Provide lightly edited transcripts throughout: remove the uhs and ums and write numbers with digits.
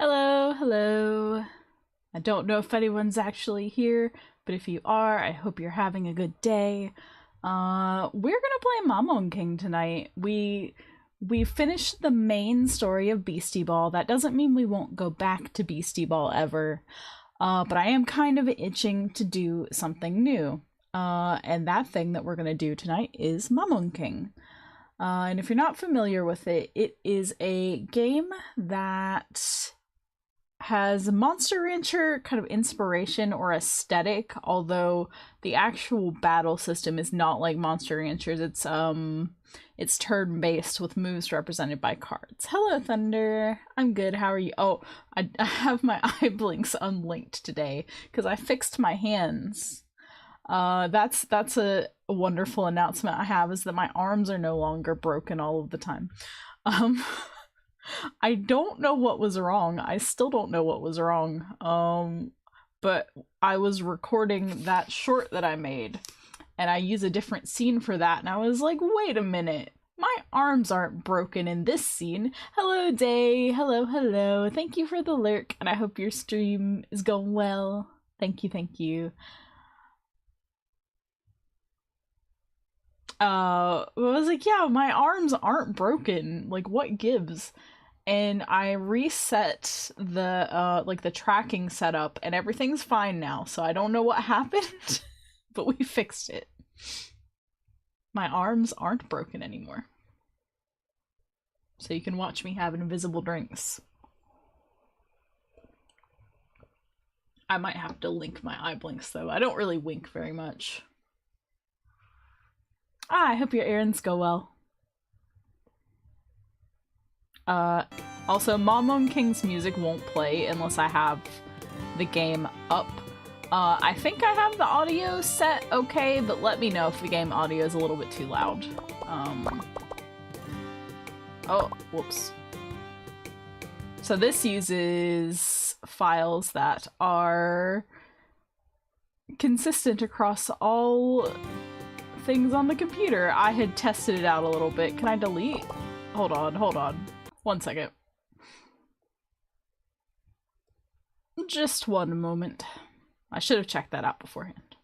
Hello, hello. I don't know if anyone's actually here, but if you are, I hope you're having a good day. We're gonna play Mamon King tonight. We finished the main story of Beastie Ball. That doesn't mean we won't go back to Beastie Ball ever. But I am kind of itching to do something new. And that thing that we're gonna do tonight is Mamon King. And if you're not familiar with it, it is a game that has Monster Rancher kind of inspiration or aesthetic, although the actual battle system is not like Monster Rancher's. It's turn-based with moves represented by cards. Hello, Thunder. I'm good. How are you? Oh, I have my eye blinks unlinked today because I fixed my hands. That's a wonderful announcement I have, is that my arms are no longer broken all of the time. I don't know what was wrong. I still don't know what was wrong. But I was recording that short that I made, and I use a different scene for that, and I was like, wait a minute. My arms aren't broken in this scene. Hello, Day. Hello, hello. Thank you for the lurk, and I hope your stream is going well. Thank you, thank you. I was like, yeah, my arms aren't broken. Like, what gives? And I reset the like the tracking setup, and everything's fine now. So I don't know what happened, but we fixed it. My arms aren't broken anymore. So you can watch me have invisible drinks. I might have to link my eye blinks though. I don't really wink very much. I hope your errands go well. Also, Mamon King's music won't play unless I have the game up. I think I have the audio set okay, but let me know if the game audio is a little bit too loud. Oh, whoops. So this uses files that are consistent across all things on the computer. I had tested it out a little bit. Can I delete? Hold on. 1 second. Just one moment. I should have checked that out beforehand.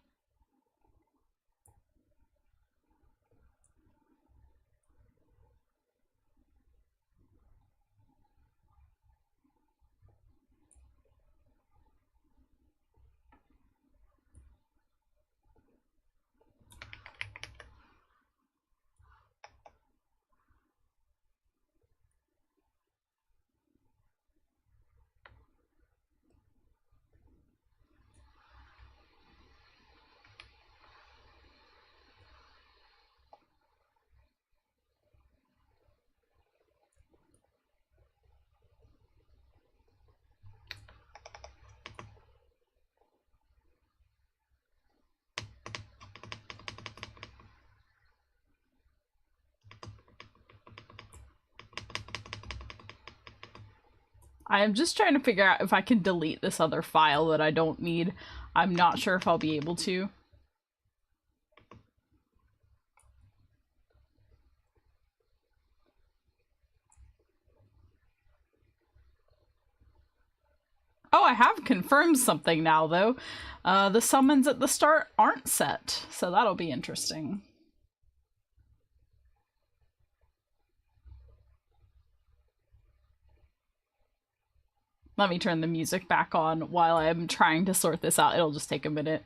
I am just trying to figure out if I can delete this other file that I don't need. I'm not sure if I'll be able to. Oh, I have confirmed something now, though. The summons at the start aren't set, so that'll be interesting. Let me turn the music back on while I'm trying to sort this out. It'll just take a minute.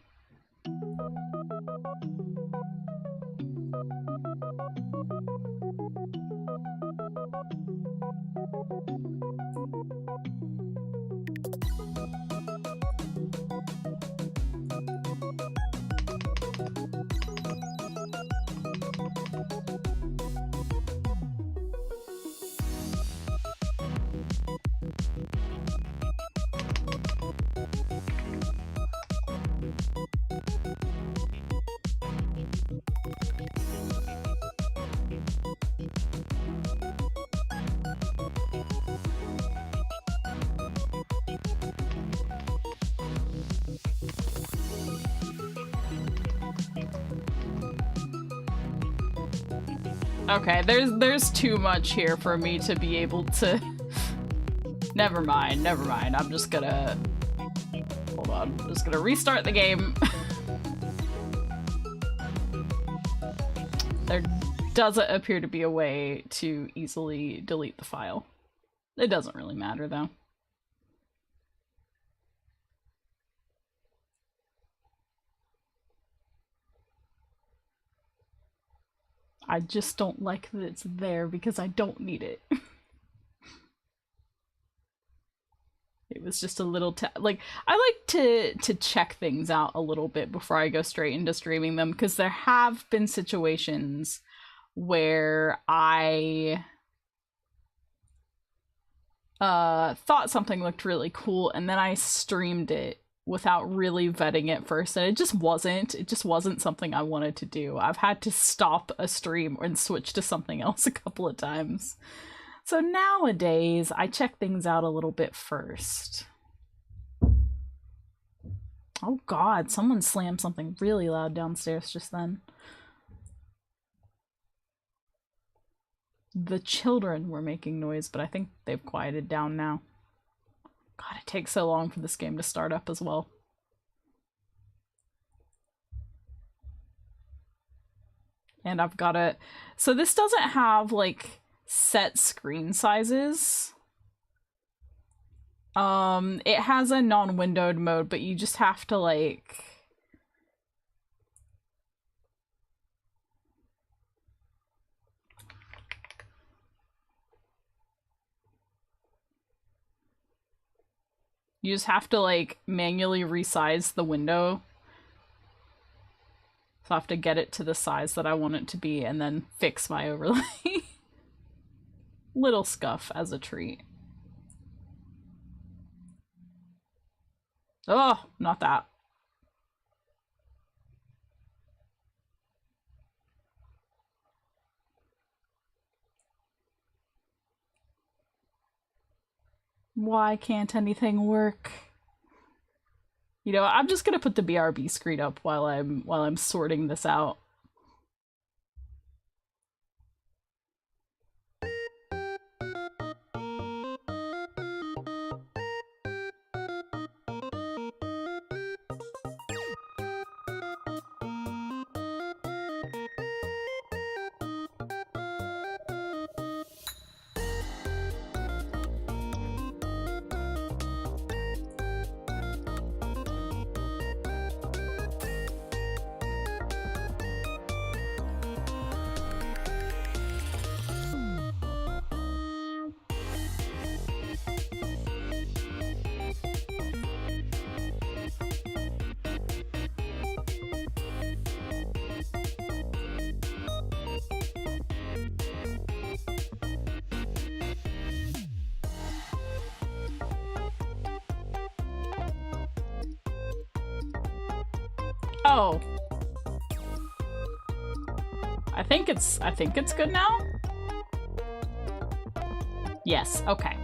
Okay, there's too much here for me to be able to Never mind, never mind. I'm just gonna... Hold on. I'm just gonna restart the game. There doesn't appear to be a way to easily delete the file. It doesn't really matter, though. I just don't like that it's there because I don't need it. It was just a little like, I like to check things out a little bit before I go straight into streaming them, because there have been situations where I thought something looked really cool and then I streamed it without really vetting it first, and it just wasn't something I wanted to do. I've had to stop a stream and switch to something else a couple of times. So nowadays, I check things out a little bit first. Oh god, someone slammed something really loud downstairs just then. The children were making noise, but I think they've quieted down now. God, it takes so long for this game to start up as well. And I've got it. So this doesn't have, like, set screen sizes. It has a non-windowed mode, but you just have to, like... You just have to, like, manually resize the window. So I have to get it to the size that I want it to be and then fix my overlay. Little scuff as a treat. Oh, not that. Why can't anything work? You know, I'm just gonna put the BRB screen up while I'm sorting this out. Oh. I think it's good now? Yes, okay.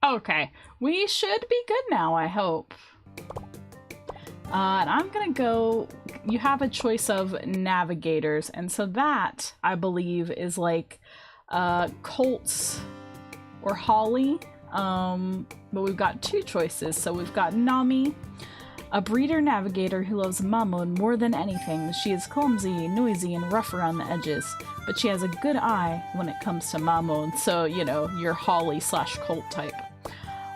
Okay, we should be good now, I hope. And I'm gonna go... You have a choice of navigators, and so that, I believe, is like Colts or Holly. But we've got two choices. So we've got Nami, a breeder navigator who loves Mamon more than anything. She is clumsy, noisy, and rough around the edges, but she has a good eye when it comes to Mamon, so, you know, your Holly/Colt type.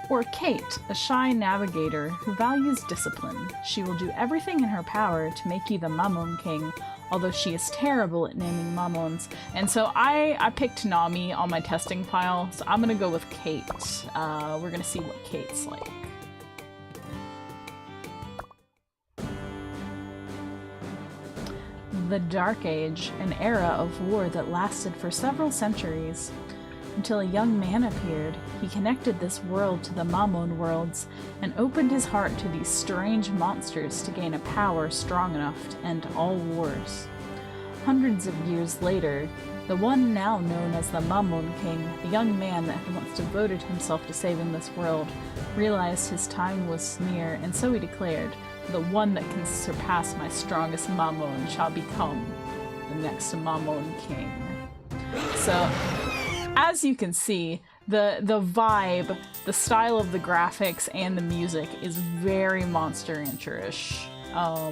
Or Kate, a shy navigator who values discipline. She will do everything in her power to make you the Mamon King, although she is terrible at naming Mamons. And so I picked Nami on my testing file, so I'm gonna go with Kate. We're gonna see what Kate's like. The Dark Age, an era of war that lasted for several centuries. Until a young man appeared, he connected this world to the Mamon worlds and opened his heart to these strange monsters to gain a power strong enough to end all wars. Hundreds of years later, the one now known as the Mamon King, the young man that had once devoted himself to saving this world, realized his time was near, and so he declared, "The one that can surpass my strongest Mamon shall become next to Mamon King. So, as you can see, the vibe, the style of the graphics, and the music is very Monster Rancher-ish. A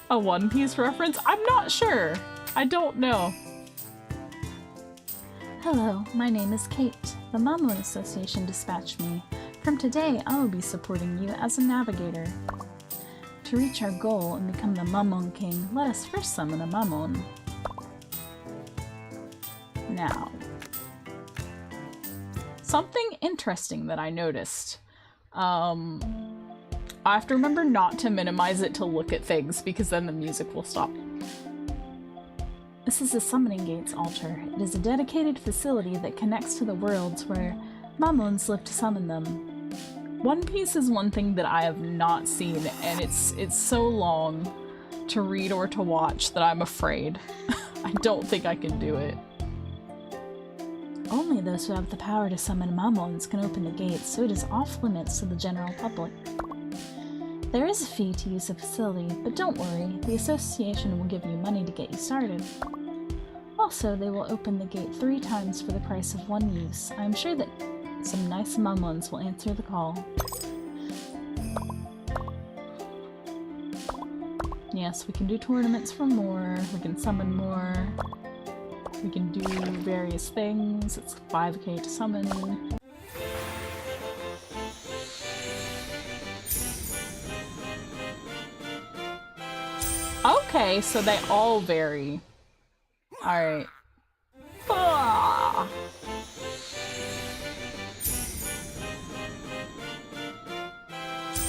One Piece reference? I'm not sure. I don't know. Hello, my name is Kate. The Mamon Association dispatched me. From today, I will be supporting you as a navigator. To reach our goal and become the Mamon King, let us first summon a Mamon. Now, something interesting that I noticed. I have to remember not to minimize it to look at things because then the music will stop. This is the Summoning Gates altar. It is a dedicated facility that connects to the worlds where Mamons live to summon them. One Piece is one thing that I have not seen, and it's so long to read or to watch that I'm afraid. I don't think I can do it. Only those who have the power to summon Mamons can open the gates, so it is off limits to the general public. There is a fee to use the facility, but don't worry, the association will give you money to get you started. Also, they will open the gate 3 times for the price of 1 use. I am sure that some nice Mamons will answer the call. Yes, we can do tournaments for more, we can summon more, we can do various things. It's 5k to summon. Okay, so they all vary. Alright. Ah!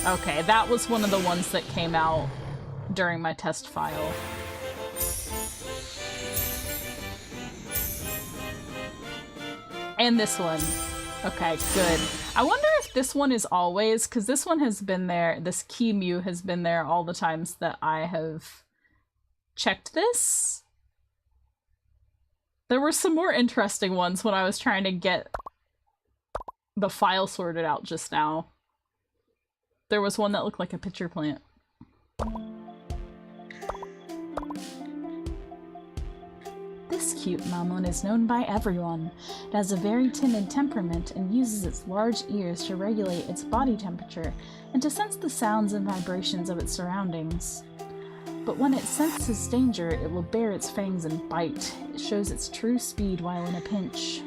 Okay, that was one of the ones that came out during my test file. And this one. Okay, good. I wonder if this one is always, because this one has been there, this Kimu has been there all the times that I have checked this. There were some more interesting ones when I was trying to get the file sorted out just now. There was one that looked like a pitcher plant. This cute Mamon is known by everyone. It has a very timid temperament and uses its large ears to regulate its body temperature and to sense the sounds and vibrations of its surroundings. But when it senses danger, it will bare its fangs and bite. It shows its true speed while in a pinch.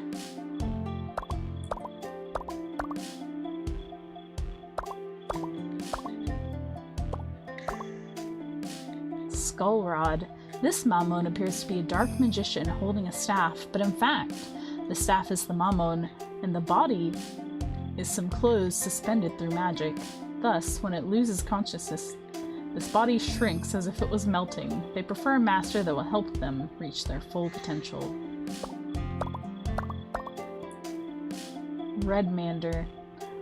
Skull Rod. This Mamon appears to be a dark magician holding a staff, but in fact, the staff is the Mamon, and the body is some clothes suspended through magic. Thus, when it loses consciousness, this body shrinks as if it was melting. They prefer a master that will help them reach their full potential. Redmander.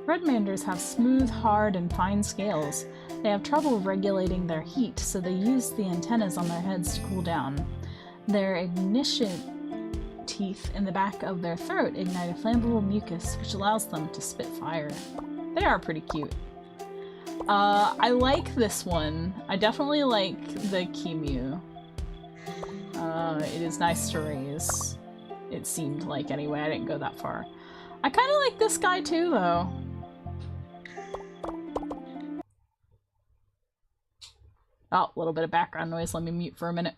Redmanders have smooth, hard, and fine scales. They have trouble regulating their heat, so they use the antennas on their heads to cool down. Their ignition teeth in the back of their throat ignite a flammable mucus, which allows them to spit fire. They are pretty cute. I like this one. I definitely like the Kimu. It is nice to raise. It seemed like anyway, I didn't go that far. I kind of like this guy too, though. Oh, a little bit of background noise. Let me mute for a minute.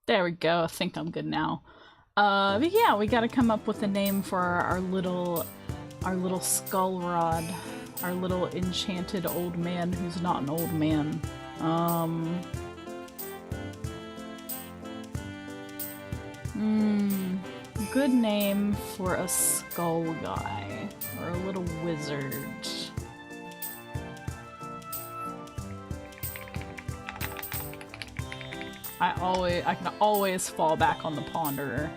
There we go. I think I'm good now. But yeah, we gotta come up with a name for our little skull rod. Our little enchanted old man who's not an old man. Good name for a skull guy. Or a little wizard. I can always fall back on the ponderer.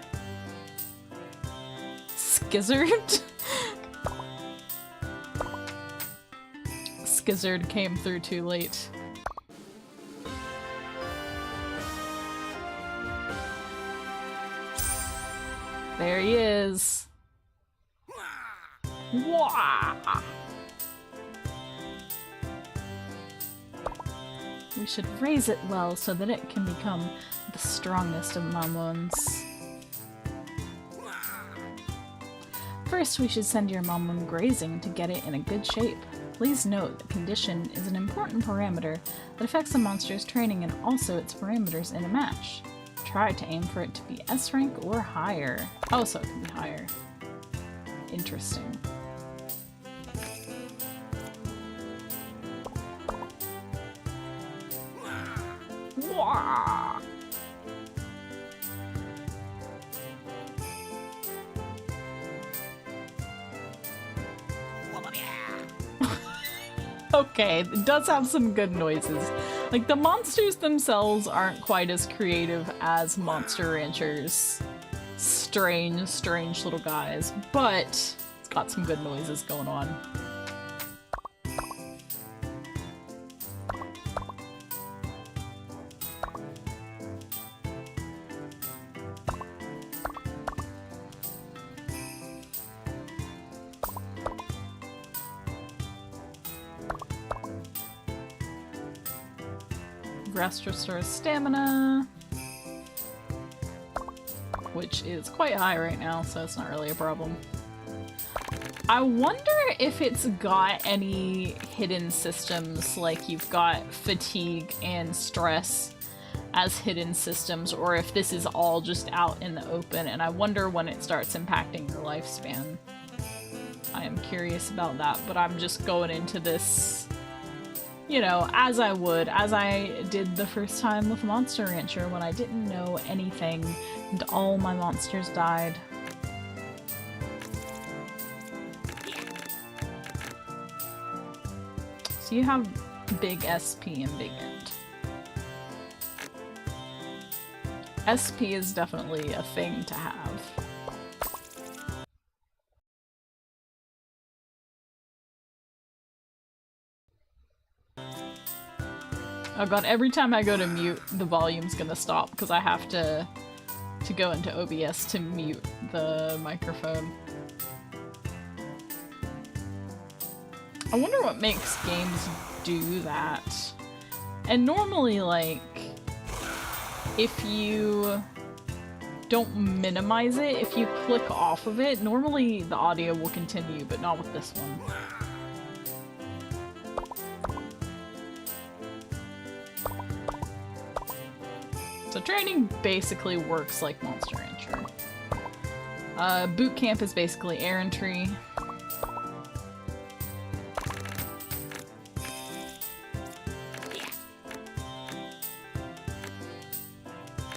Skizzard? Skizzard came through too late. There he is. Wah! We should raise it well so that it can become the strongest of Mamons. First, we should send your Mamon grazing to get it in a good shape. Please note that condition is an important parameter that affects the monster's training and also its parameters in a match. Try to aim for it to be S rank or higher. Oh, so it can be higher. Interesting. Wah! Okay, it does have some good noises. Like, the monsters themselves aren't quite as creative as Monster Rancher's strange little guys, but it's got some good noises going on. Rest restores stamina, which is quite high right now, so it's not really a problem. I wonder if it's got any hidden systems, like you've got fatigue and stress as hidden systems, or if this is all just out in the open, and I wonder when it starts impacting your lifespan. I am curious about that, but I'm just going into this, you know, as I did the first time with Monster Rancher when I didn't know anything and all my monsters died. So you have big SP and big int. SP is definitely a thing to have. Oh god, every time I go to mute, the volume's gonna stop because I have to go into OBS to mute the microphone. I wonder what makes games do that. And normally, like, if you don't minimize it, if you click off of it, normally the audio will continue, but not with this one. So training basically works like Monster Rancher. Boot camp is basically errantry.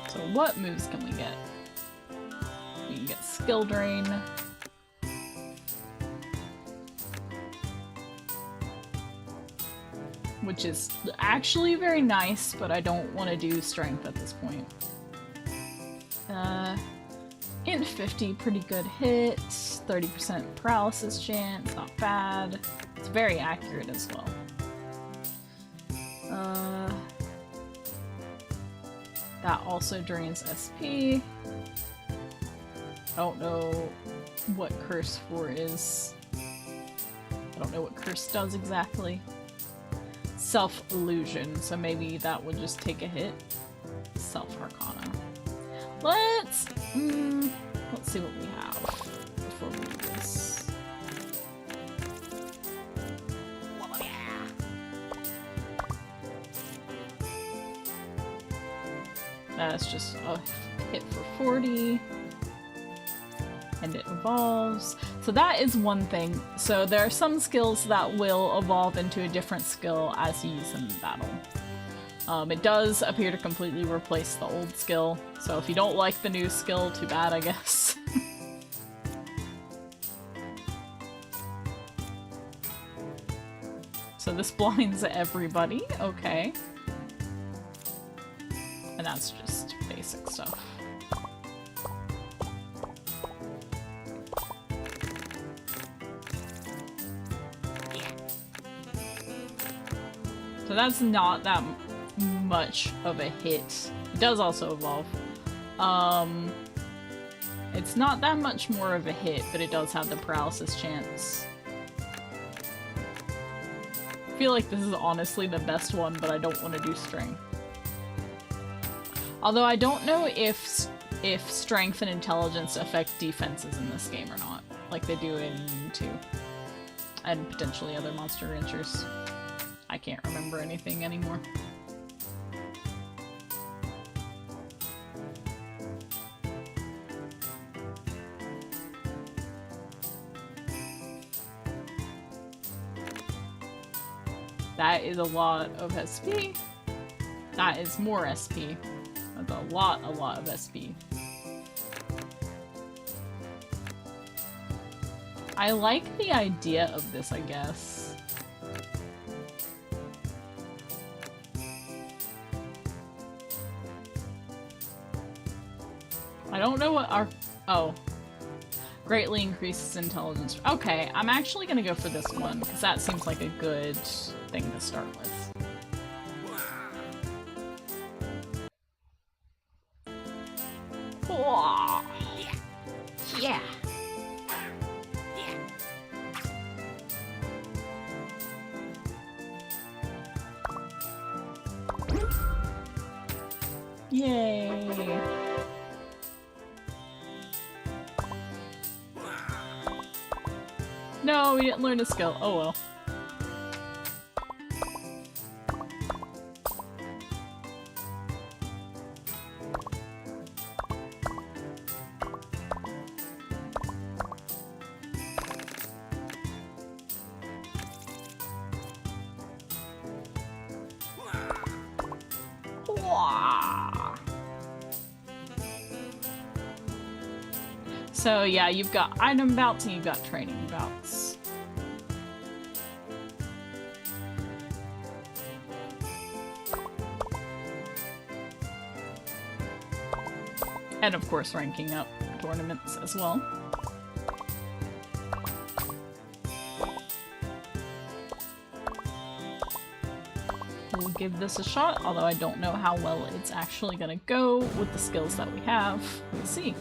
So what moves can we get? We can get skill drain. Which is actually very nice, but I don't want to do strength at this point. Int 50, pretty good hit. 30% paralysis chance, not bad. It's very accurate as well. That also drains SP. I don't know what Curse 4 is. I don't know what Curse does exactly. Self-illusion, so maybe that would just take a hit. Self-arcana. Let's see what we have before we do this. That's just a hit for 40. And it evolves. So that is one thing. So there are some skills that will evolve into a different skill as you use them in battle. It does appear to completely replace the old skill, so if you don't like the new skill, too bad, I guess. So this blinds everybody, okay. And that's just basic stuff. So that's not that much of a hit. It does also evolve. It's not that much more of a hit, but it does have the paralysis chance. I feel like this is honestly the best one, but I don't want to do string. Although I don't know if strength and intelligence affect defenses in this game or not, like they do in 2. And potentially other Monster Ranchers. I can't remember anything anymore. That is a lot of SP. That is more SP. That's a lot of SP. I like the idea of this, I guess. I don't know what our... Oh. Greatly increases intelligence. Okay, I'm actually gonna go for this one, because that seems like a good thing to start with. Oh. Yeah. Yay. No, we didn't learn a skill. Oh well. So yeah, you've got item bouts and you've got training bouts. And of course ranking up tournaments as well. We'll give this a shot, although I don't know how well it's actually gonna go with the skills that we have. We'll see.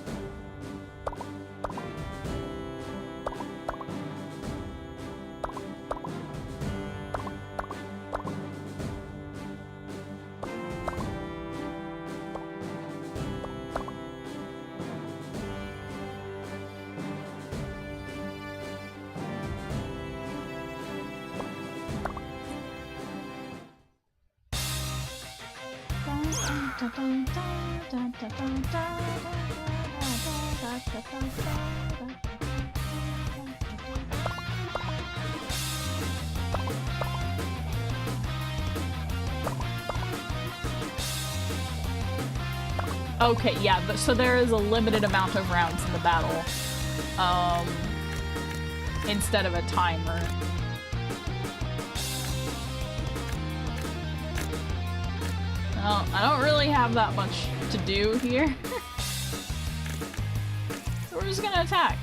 Okay, yeah, but so there is a limited amount of rounds in the battle, instead of a timer. Well, I don't really have that much to do here. So we're just gonna attack.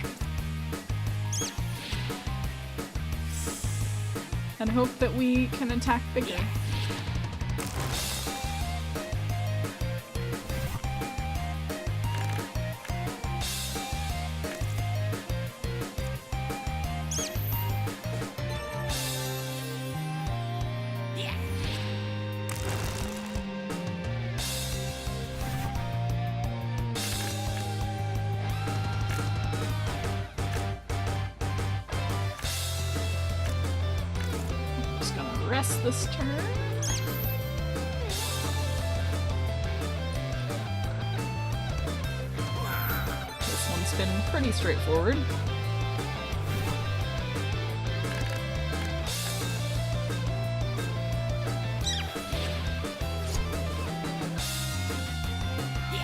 And hope that we can attack bigger. Rest this turn. been pretty straightforward.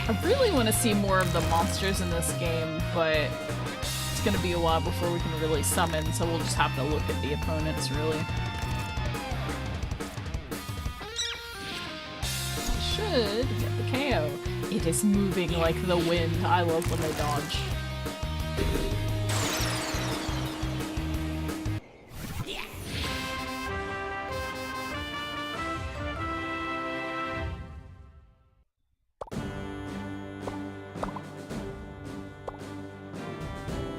I really want to see more of the monsters in this game, but it's gonna be a while before we can really summon, so we'll just have to look at the opponents, really. Should get the KO. It is moving like the wind. I love when they dodge.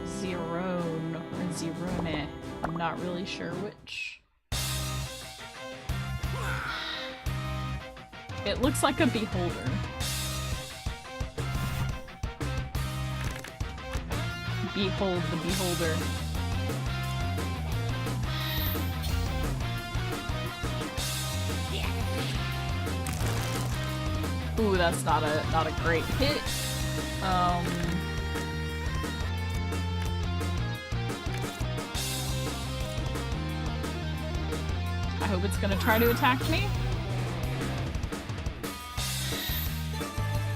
Zerone or Zerone. I'm not really sure which. It looks like a beholder. Behold the beholder. Ooh, that's not a great hit. I hope it's gonna try to attack me.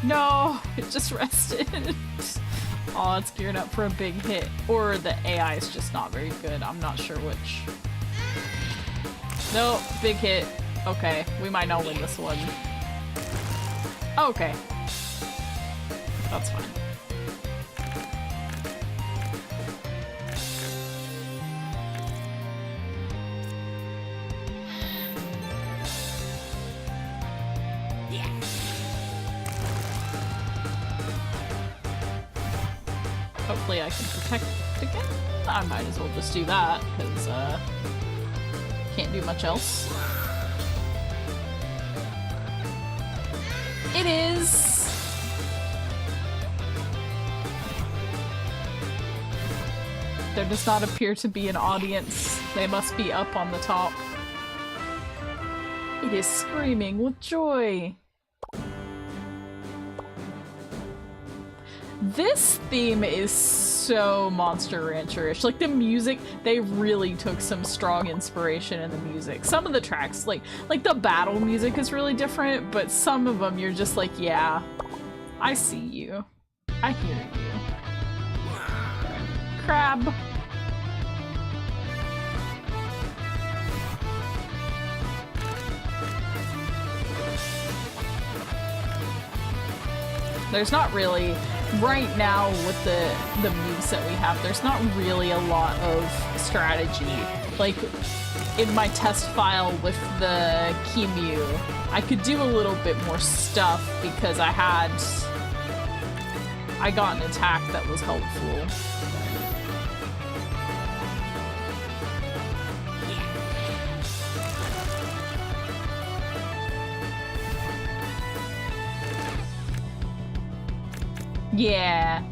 No, it just rested. Oh, it's geared up for a big hit. Or the AI is just not very good. I'm not sure which. No, big hit. Okay, we might not win this one. Okay. That's fine. Hopefully I can protect again. I might as well just do that, because can't do much else. It is! There does not appear to be an audience. They must be up on the top. It is screaming with joy! This theme is so Monster Rancher-ish. Like, the music, they really took some strong inspiration in the music. Some of the tracks, like the battle music is really different, but some of them you're just like, yeah, I see you. I hear you. Crab. There's not really, right now with the moves that we have, there's not really a lot of strategy. Like, in my test file with the Kimu, I could do a little bit more stuff because I got an attack that was helpful. Yeah.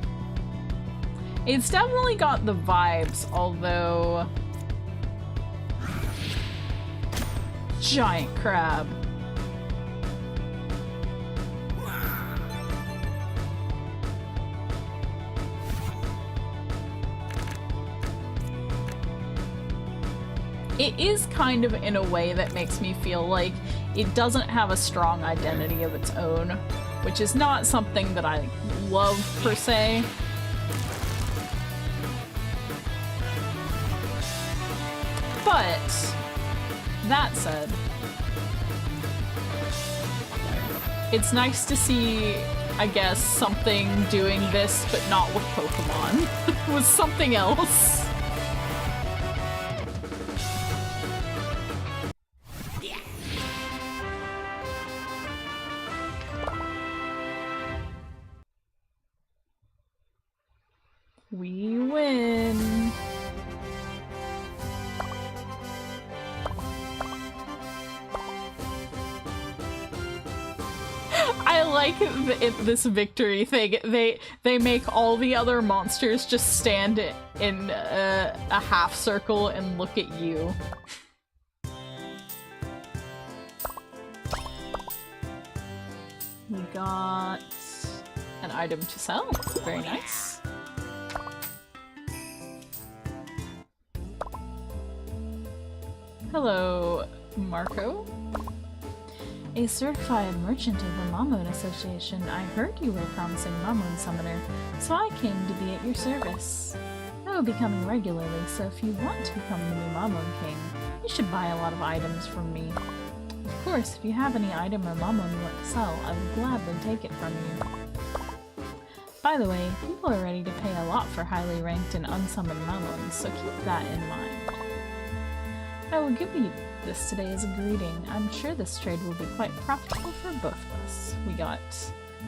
It's definitely got the vibes, although... Giant crab. It is kind of in a way that makes me feel like it doesn't have a strong identity of its own, which is not something that I love per se. But that said, it's nice to see, I guess, something doing this but not with Pokemon. With something else. We win. I like this victory thing. They make all the other monsters just stand in a half circle and look at you. We got an item to sell. Very nice. Hello, Marco. A certified merchant of the Mamon Association. I heard you were a promising Mamon summoner, so I came to be at your service. I will be coming regularly, so if you want to become the new Mamon King, you should buy a lot of items from me. Of course, if you have any item or Mamon you want to sell, I would gladly take it from you. By the way, people are ready to pay a lot for highly ranked and unsummoned Mamons, so keep that in mind. I will give you this today as a greeting. I'm sure this trade will be quite profitable for both of us. We got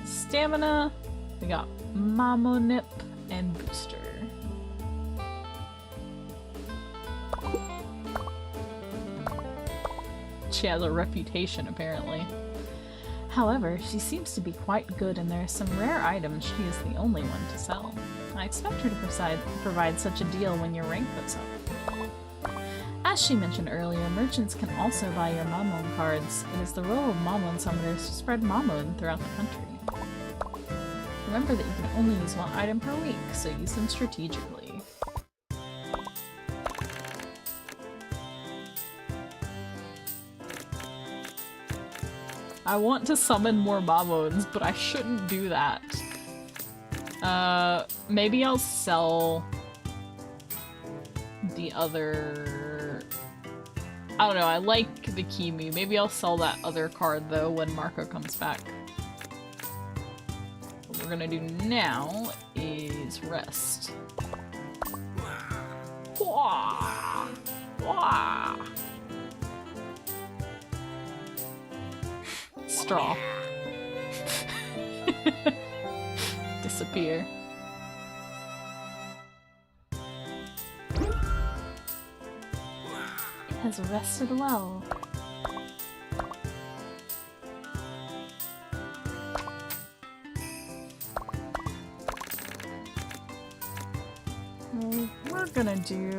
stamina, we got Mamonip, and booster. She has a reputation, apparently. However, she seems to be quite good, and there are some rare items she is the only one to sell. I expect her to provide such a deal when your rank goes up. As she mentioned earlier, merchants can also buy your Mamon cards. It is the role of Mamon summoners to spread Mamon throughout the country. Remember that you can only use one item per week, so use them strategically. I want to summon more Mamons, but I shouldn't do that. Maybe I'll sell the other... I don't know, I like the Kimu. Maybe I'll sell that other card, though, when Marco comes back. What we're gonna do now is rest. Wah! Wah! Straw. Disappear. It has rested well. We're gonna do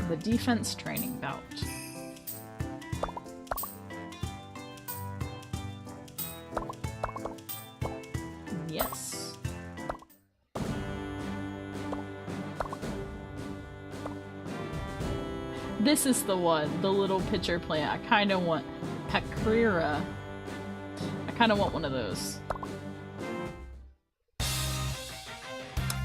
the defense training bout. Yes. This is the one, the little pitcher plant. I kind of want Pakrira. I kind of want one of those.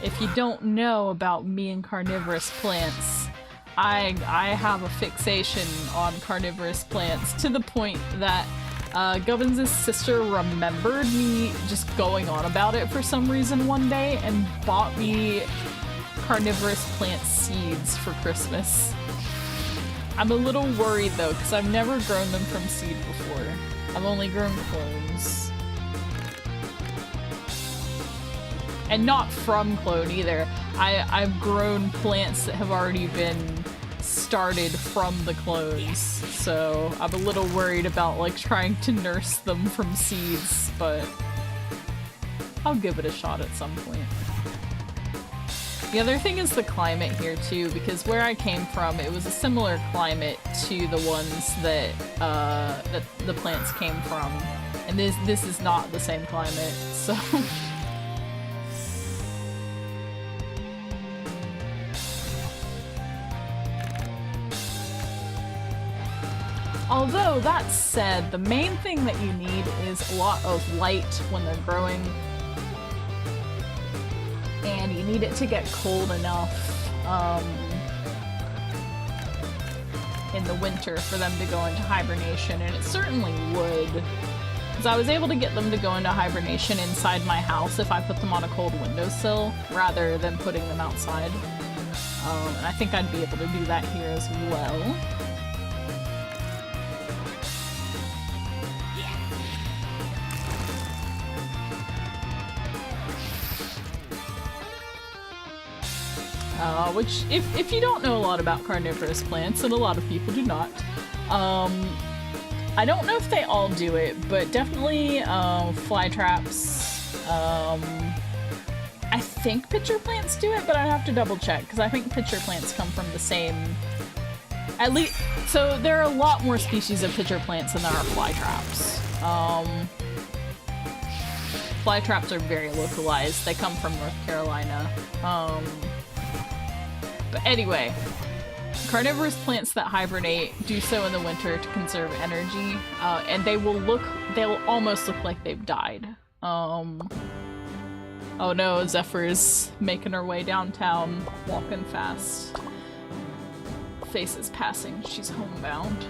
If you don't know about me and carnivorous plants, I have a fixation on carnivorous plants to the point that Gubbins' sister remembered me just going on about it for some reason one day and bought me carnivorous plant seeds for Christmas. I'm a little worried though, because I've never grown them from seed before. I've only grown clones. And not from clone either. I've grown plants that have already been started from the clones, so I'm a little worried about like trying to nurse them from seeds, but I'll give it a shot at some point. The other thing is the climate here too, because where I came from, it was a similar climate to the ones that that the plants came from, and this is not the same climate, so. Although, that said, the main thing that you need is a lot of light when they're growing. And you need it to get cold enough in the winter for them to go into hibernation, and it certainly would. Because I was able to get them to go into hibernation inside my house if I put them on a cold windowsill, rather than putting them outside. And I think I'd be able to do that here as well. Which, if you don't know a lot about carnivorous plants, and a lot of people do not, I don't know if they all do it, but definitely fly traps. I think pitcher plants do it, but I'd have to double check, because I think pitcher plants come from the same... At least, so there are a lot more species of pitcher plants than there are fly traps. Fly traps are very localized. They come from North Carolina. But anyway, Carnivorous plants that hibernate do so in the winter to conserve energy, and they'll almost look like they've died. Oh no, Zephyr's making her way downtown, walking fast. Faces passing, she's homebound.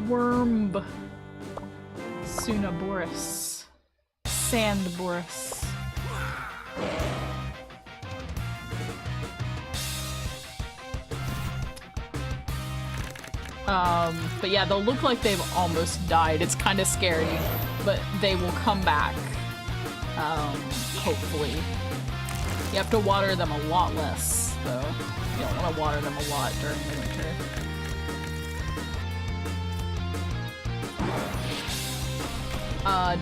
Worm. Sunaboris. Sandboris. But yeah, they'll look like they've almost died. It's kind of scary, but they will come back. Hopefully. You have to water them a lot less, though. You don't want to water them a lot during the winter.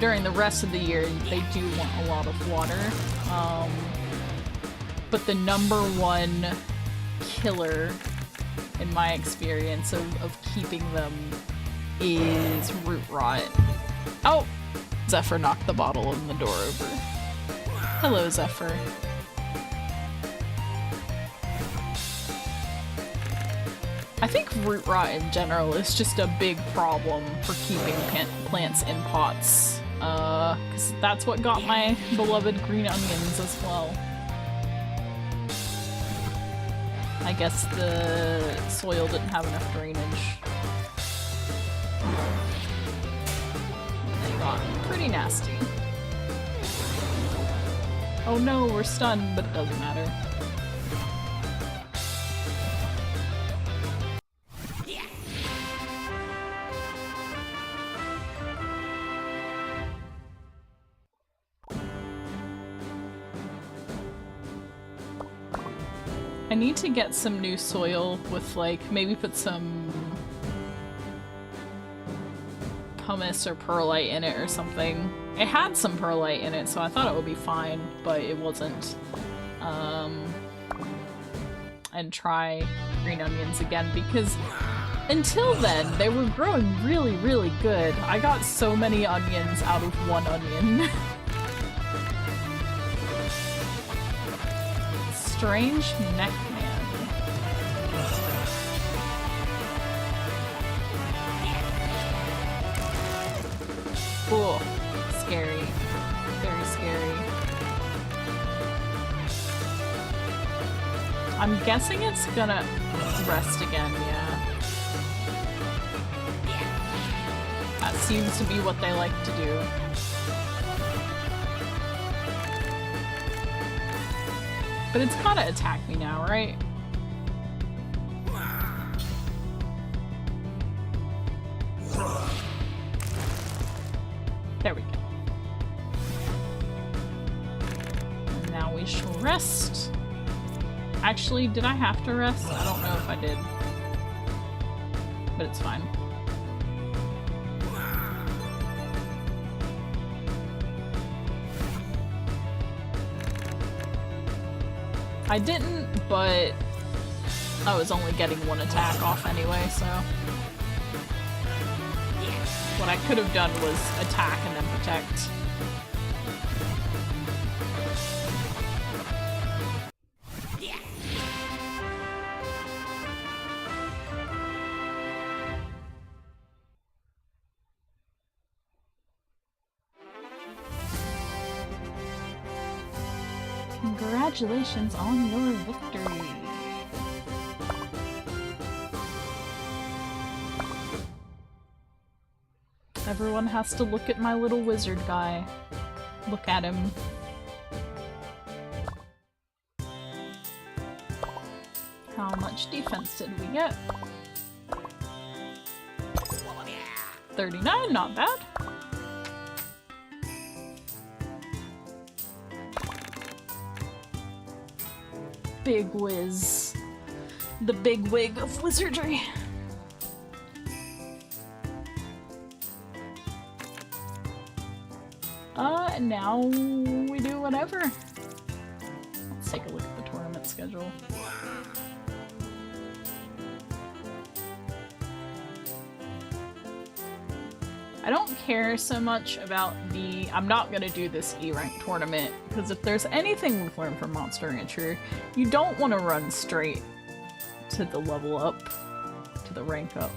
During the rest of the year, they do want a lot of water. But the number one killer, in my experience, of keeping them is root rot. Oh! Zephyr knocked the bottle in the door over. Hello, Zephyr. I think root rot in general is just a big problem for keeping plants in pots. 'Cause that's what got my beloved green onions as well. I guess the soil didn't have enough drainage. They got pretty nasty. Oh no, we're stunned, but it doesn't matter. I need to get some new soil with, like, maybe put some pumice or perlite in it or something. It had some perlite in it, so I thought it would be fine, but it wasn't. And try green onions again, because until then, they were growing really, really good. I got so many onions out of one onion. Strange neck man. Cool. Scary. Very scary. I'm guessing it's gonna rest again, yeah. That seems to be what they like to do. But it's gotta attack me now, right? There we go. And now we shall rest. Actually, did I have to rest? I don't know if I did. But it's fine. I didn't, but I was only getting one attack off anyway, so what I could have done was attack and then protect. Congratulations on your victory! Everyone has to look at my little wizard guy. Look at him. How much defense did we get? 39, not bad. Big Wiz. The big wig of wizardry. Now we do whatever. Let's take a look at the tournament schedule. I don't care so much about the... I'm not gonna do this E-rank tournament, because if there's anything we've learned from Monster Rancher, you don't want to run straight to the level up, to the rank up.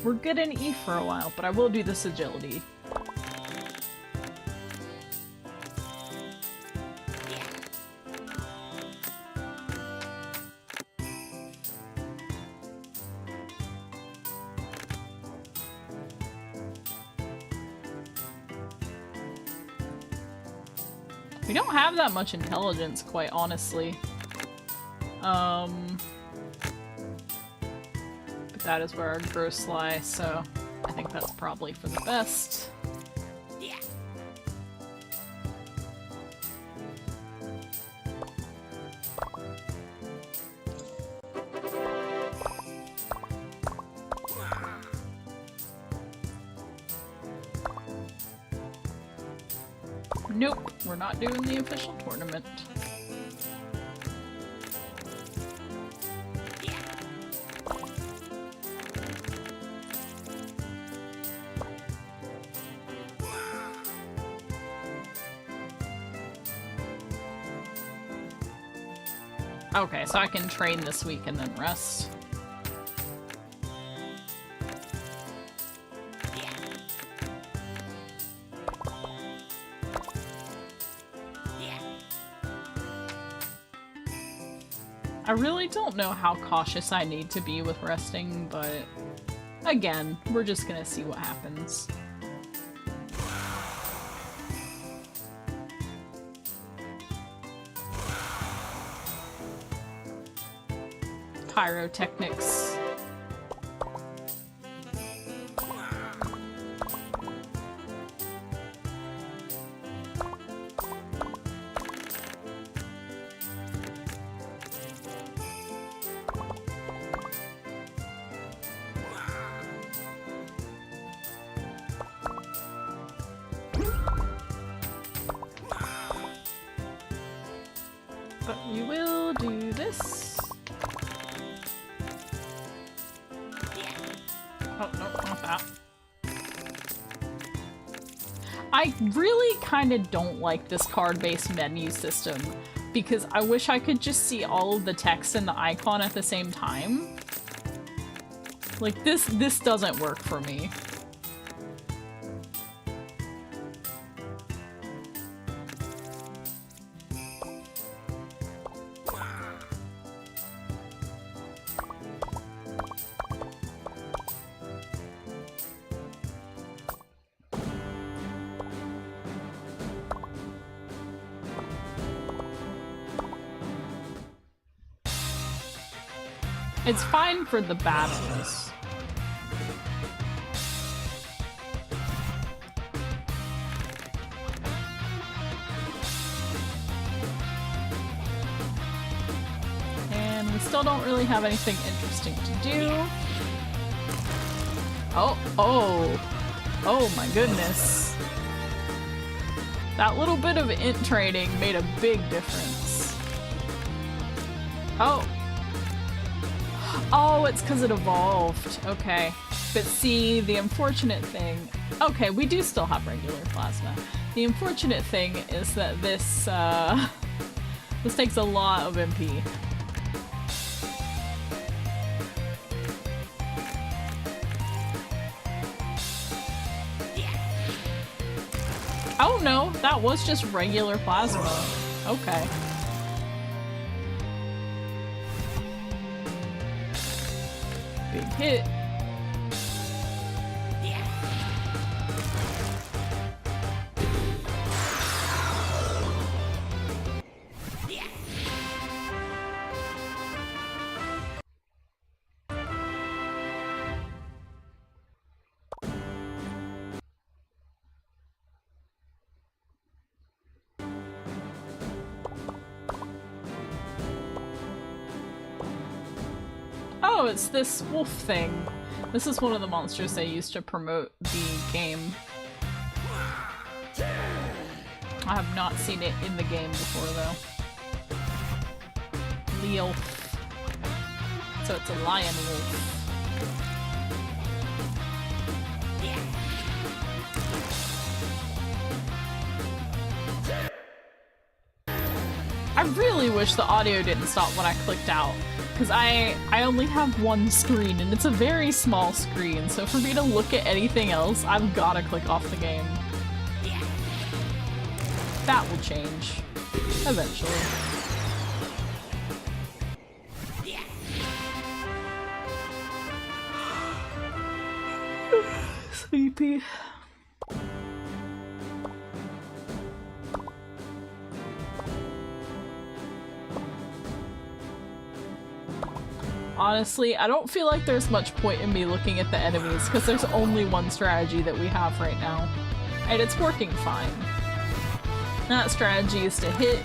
We're good in E for a while, but I will do this agility. We don't have that much intelligence, quite honestly. But that is where our growths lie, so I think that's probably for the best. Yeah. Nope, we're not doing the official tournament. Okay, so I can train this week and then rest. I really don't know how cautious I need to be with resting, but again, we're just gonna see what happens. Pyrotechnics. But we will do this. Oh, no, not that. I really kind of don't like this card-based menu system, because I wish I could just see all of the text and the icon at the same time. Like, this doesn't work for me. It's fine for the battles. And we still don't really have anything interesting to do. Oh my goodness. That little bit of int trading made a big difference. Oh, it's because it evolved. Okay. But see, the unfortunate thing... Okay, we do still have regular plasma. The unfortunate thing is that this, this takes a lot of MP. Oh no, that was just regular plasma. Okay. Big hit. Oh, it's this wolf thing. This is one of the monsters they used to promote the game. I have not seen it in the game before, though. Leolf. So it's a lion wolf. I really wish the audio didn't stop when I clicked out. Because I only have one screen, and it's a very small screen, so for me to look at anything else, I've gotta click off the game. That will change. Eventually. Sleepy. Honestly, I don't feel like there's much point in me looking at the enemies because there's only one strategy that we have right now. And it's working fine. That strategy is to hit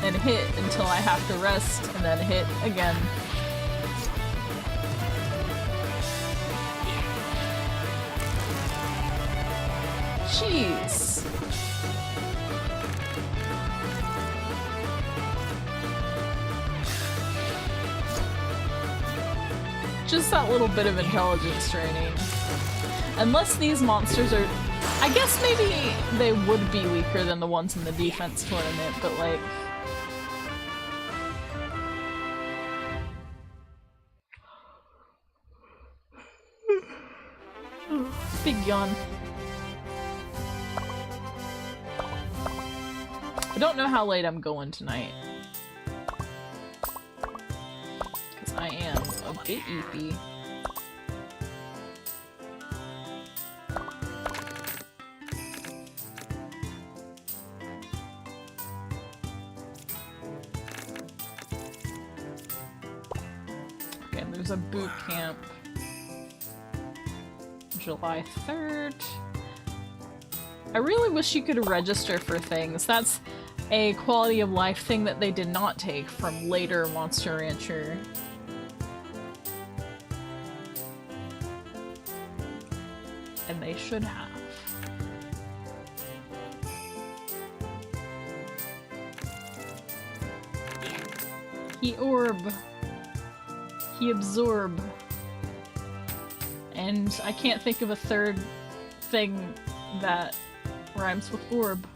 and hit until I have to rest and then hit again. Jeez. Just that little bit of intelligence training. Unless these monsters are... I guess maybe they would be weaker than the ones in the defense tournament, but like... Big yawn. I don't know how late I'm going tonight. Because I am a bit eepy. Okay, there's a boot camp. July 3rd. I really wish you could register for things. That's a quality of life thing that they did not take from later Monster Rancher. And they should have. He orb. He absorb. And I can't think of a third thing that rhymes with orb.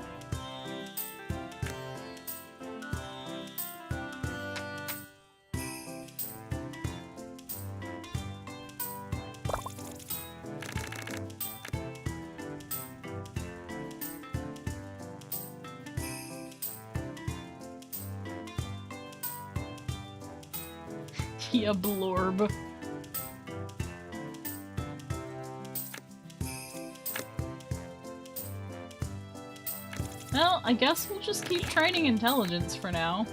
He a blorb. Well, I guess we'll just keep training intelligence for now.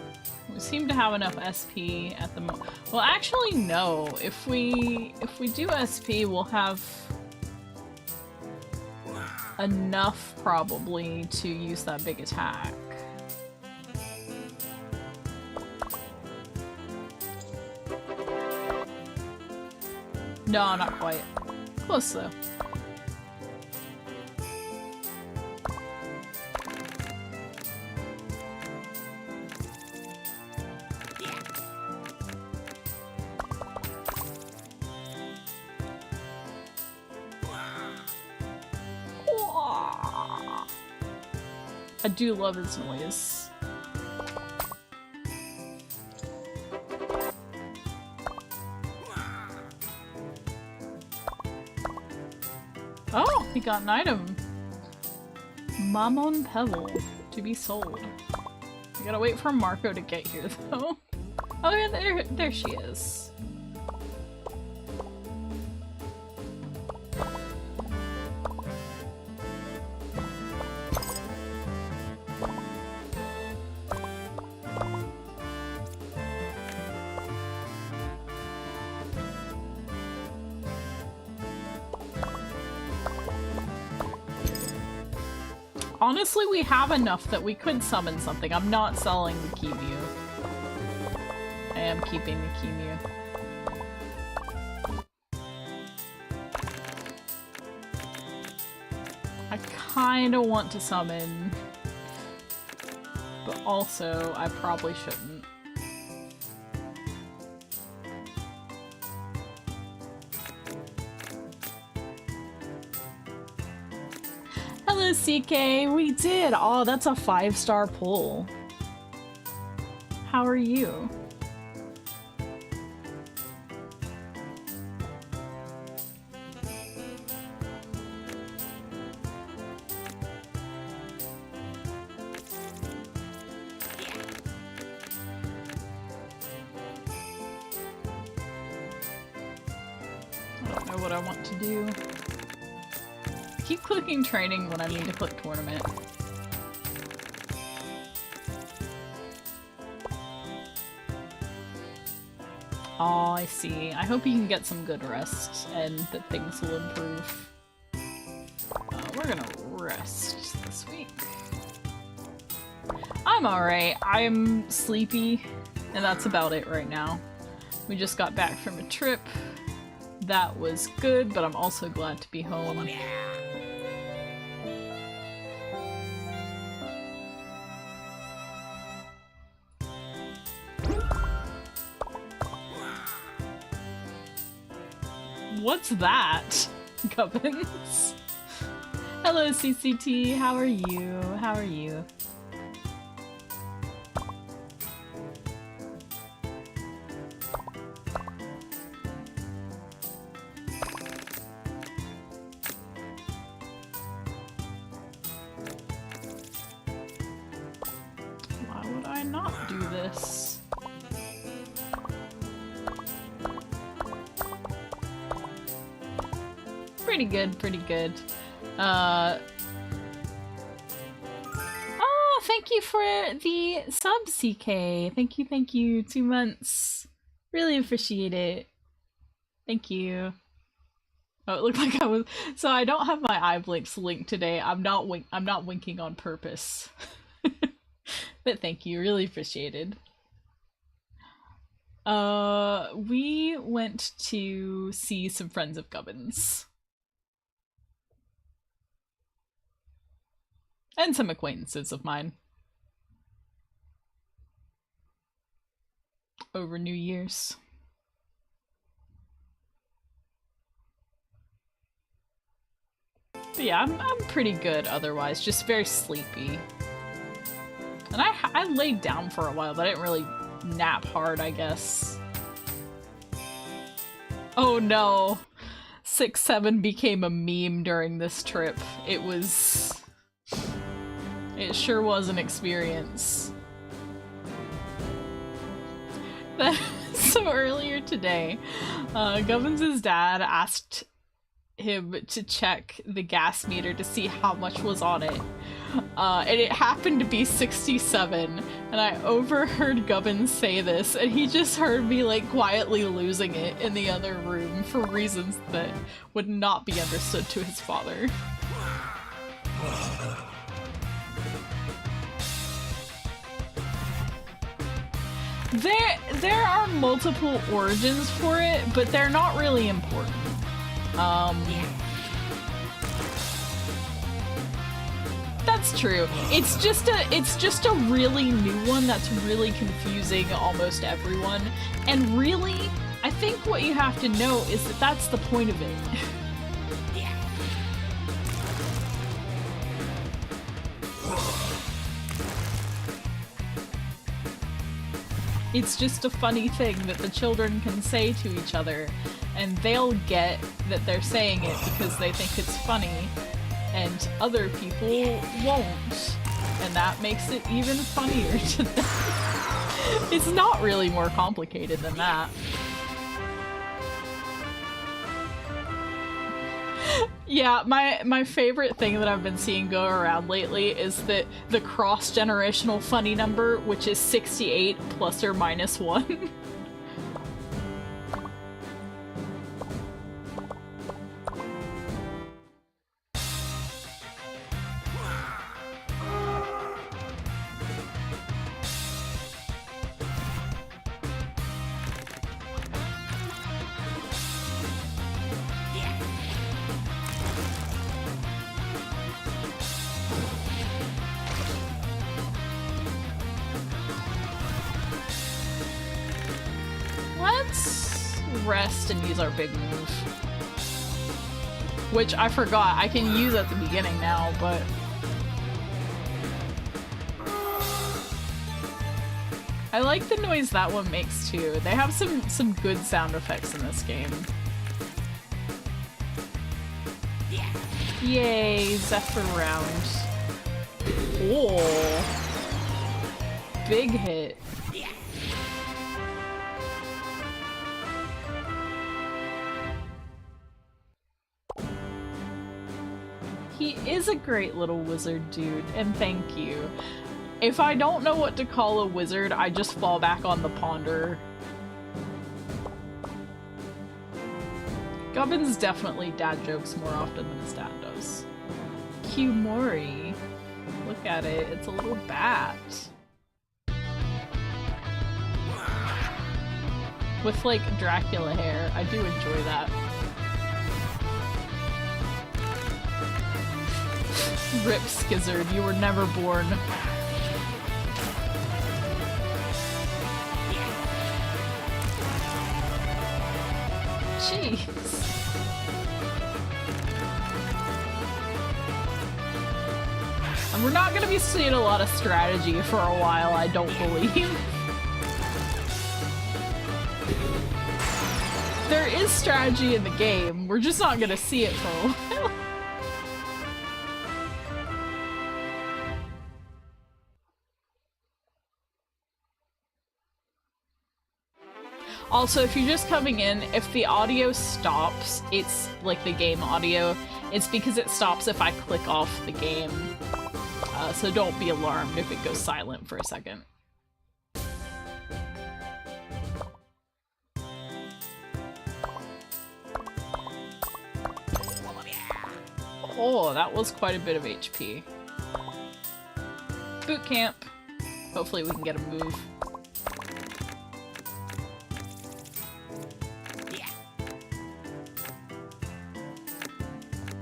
We seem to have enough SP at the moment. Well, actually, no. If we do SP, we'll have enough probably to use that big attack. No, not quite. Close though. I do love his noise. Oh, he got an item. Mamon Pebble to be sold. I gotta wait for Marco to get here though. Oh yeah, there she is. Honestly, we have enough that we could summon something. I'm not selling the Kimu. I am keeping the Kimu. I kinda want to summon, but also I probably shouldn't. Hello, CK! We did! Oh, that's a 5-star pull. How are you? I don't know what I want to do. Keep clicking training when I need to click tournament. Oh, I see. I hope you can get some good rest and that things will improve. We're gonna rest this week. I'm alright. I'm sleepy, and that's about it right now. We just got back from a trip. That was good, but I'm also glad to be home. What's that? Gubbins. Hello, CCT. How are you? How are you? Why would I not do this? Pretty good, pretty good. Oh, thank you for the sub, CK. Thank you. 2 months. Really appreciate it. Thank you. Oh, it looked like I was. So I don't have my eye blinks linked today. I'm not winking on purpose. But thank you. Really appreciated. We went to see some friends of Gubbins. And some acquaintances of mine. Over New Year's. But yeah, I'm pretty good otherwise, just very sleepy. And I laid down for a while, but I didn't really nap hard, I guess. Oh no! 6-7 became a meme during this trip. It sure was an experience. So earlier today, Gubbins' dad asked him to check the gas meter to see how much was on it. And it happened to be 67, and I overheard Gubbins say this, and he just heard me like quietly losing it in the other room for reasons that would not be understood to his father. There are multiple origins for it, but they're not really important. That's true. It's just a really new one that's really confusing almost everyone. And really, I think what you have to know is that that's the point of it. It's just a funny thing that the children can say to each other, and they'll get that they're saying it because they think it's funny, and other people won't. And that makes it even funnier to them. It's not really more complicated than that. Yeah, my favorite thing that I've been seeing go around lately is that the cross-generational funny number, which is 68 plus or minus 1. Rest and use our big move. Which I forgot, I can use at the beginning now, but... I like the noise that one makes too. They have some good sound effects in this game. Yay, Zephyr round. Oh. Big hit. He is a great little wizard dude, and thank you. If I don't know what to call a wizard, I just fall back on the Ponderer. Gubbins definitely dad jokes more often than his dad does. Kumori. Look at it, it's a little bat. With like Dracula hair, I do enjoy that. Rip Skizzard, you were never born. Jeez. And we're not gonna be seeing a lot of strategy for a while, I don't believe. There is strategy in the game, we're just not gonna see it for a while. Also, if you're just coming in, if the audio stops, it's like the game audio, it's because it stops if I click off the game. So don't be alarmed if it goes silent for a second. Oh, that was quite a bit of HP. Boot camp. Hopefully we can get a move.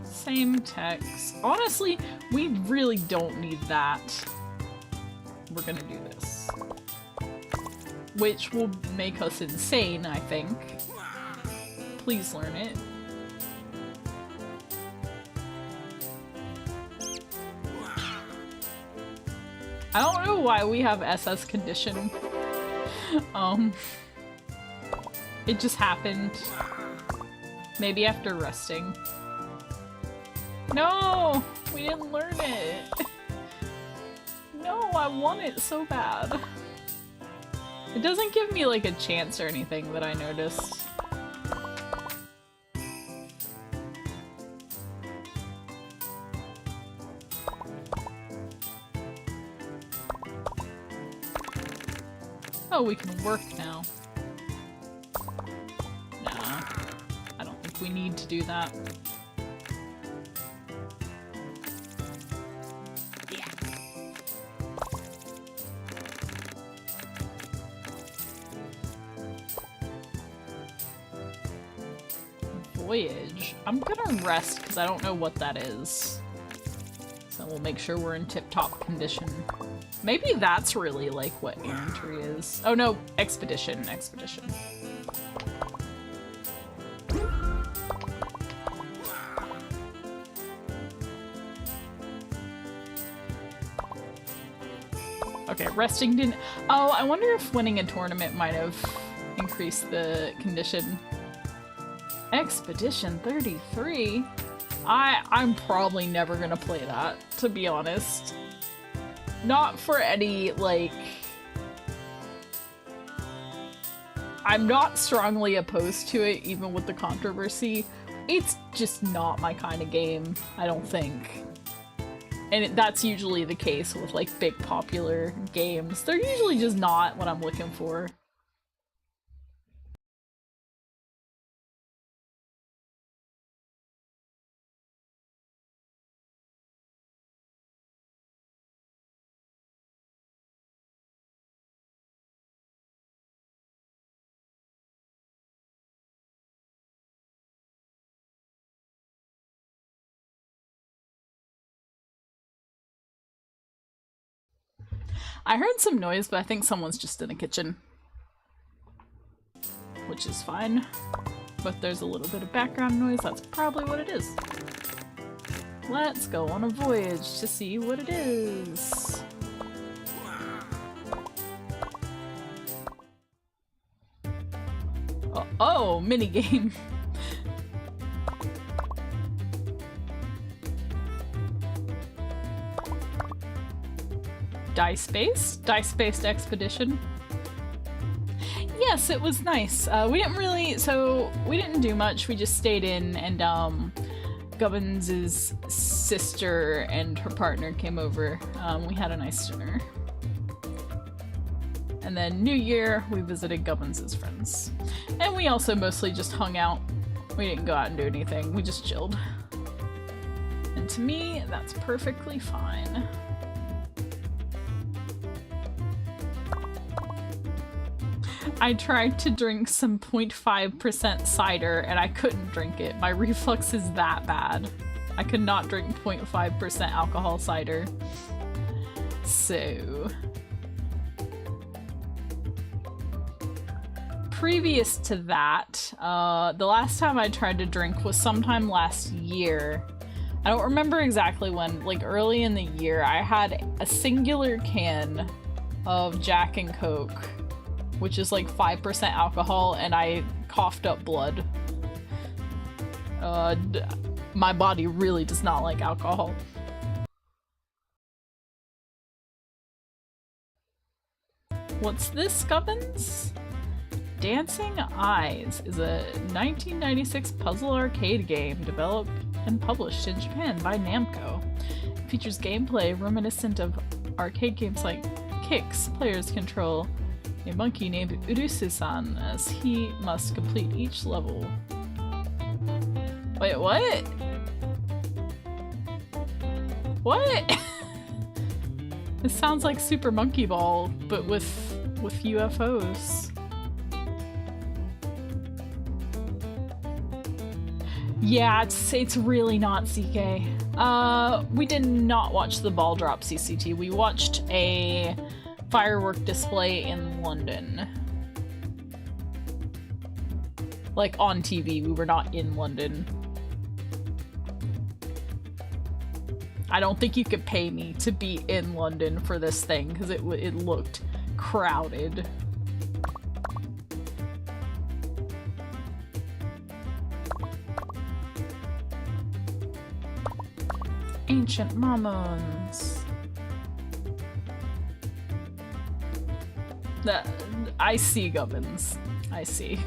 Same text. Honestly, we really don't need that. We're gonna do this. Which will make us insane, I think. Please learn it. I don't know why we have SS condition. It just happened. Maybe after resting. No! We didn't learn it! No, I want it so bad. It doesn't give me like a chance or anything that I noticed. Oh, we can work now. Nah, I don't think we need to do that. Voyage. I'm gonna rest because I don't know what that is. So we'll make sure we're in tip-top condition. Maybe that's really like what errantry is. Oh no, expedition, expedition. Okay, resting didn't- Oh, I wonder if winning a tournament might have increased the condition. Expedition 33? I'm probably never gonna play that, to be honest. Not for any, like... I'm not strongly opposed to it, even with the controversy. It's just not my kind of game, I don't think. And that's usually the case with, like, big popular games. They're usually just not what I'm looking for. I heard some noise, but I think someone's just in the kitchen. Which is fine. But there's a little bit of background noise, that's probably what it is. Let's go on a voyage to see what it is. Oh, minigame. Dice-based? Dice-based expedition? Yes, it was nice. We didn't do much, we just stayed in and Gubbins' sister and her partner came over. We had a nice dinner. And then New Year, we visited Gubbins' friends. And we also mostly just hung out. We didn't go out and do anything. We just chilled. And to me, that's perfectly fine. I tried to drink some 0.5% cider and I couldn't drink it. My reflux is that bad. I could not drink 0.5% alcohol cider. So... previous to that, the last time I tried to drink was sometime last year. I don't remember exactly when, like early in the year. I had a singular can of Jack and Coke, which is like 5% alcohol, and I coughed up blood. My body really does not like alcohol. What's this, Gubbins? Dancing Eyes is a 1996 puzzle arcade game developed and published in Japan by Namco. It features gameplay reminiscent of arcade games like Kicks. Players control a monkey named Urusu-san as he must complete each level. Wait, what? What? This sounds like Super Monkey Ball, but with UFOs. Yeah, it's really not CK. We did not watch the ball drop CCT. We watched a firework display in London. Like on TV, we were not in London. I don't think you could pay me to be in London for this thing because it looked crowded. Ancient Mamons. I see, Gubbins. I see.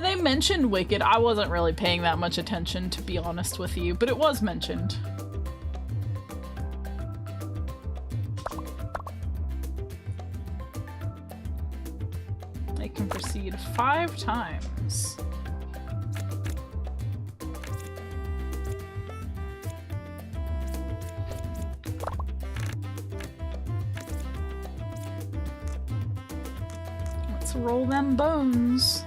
They mentioned Wicked. I wasn't really paying that much attention, to be honest with you, but it was mentioned. They can proceed 5 times. Let's roll them bones.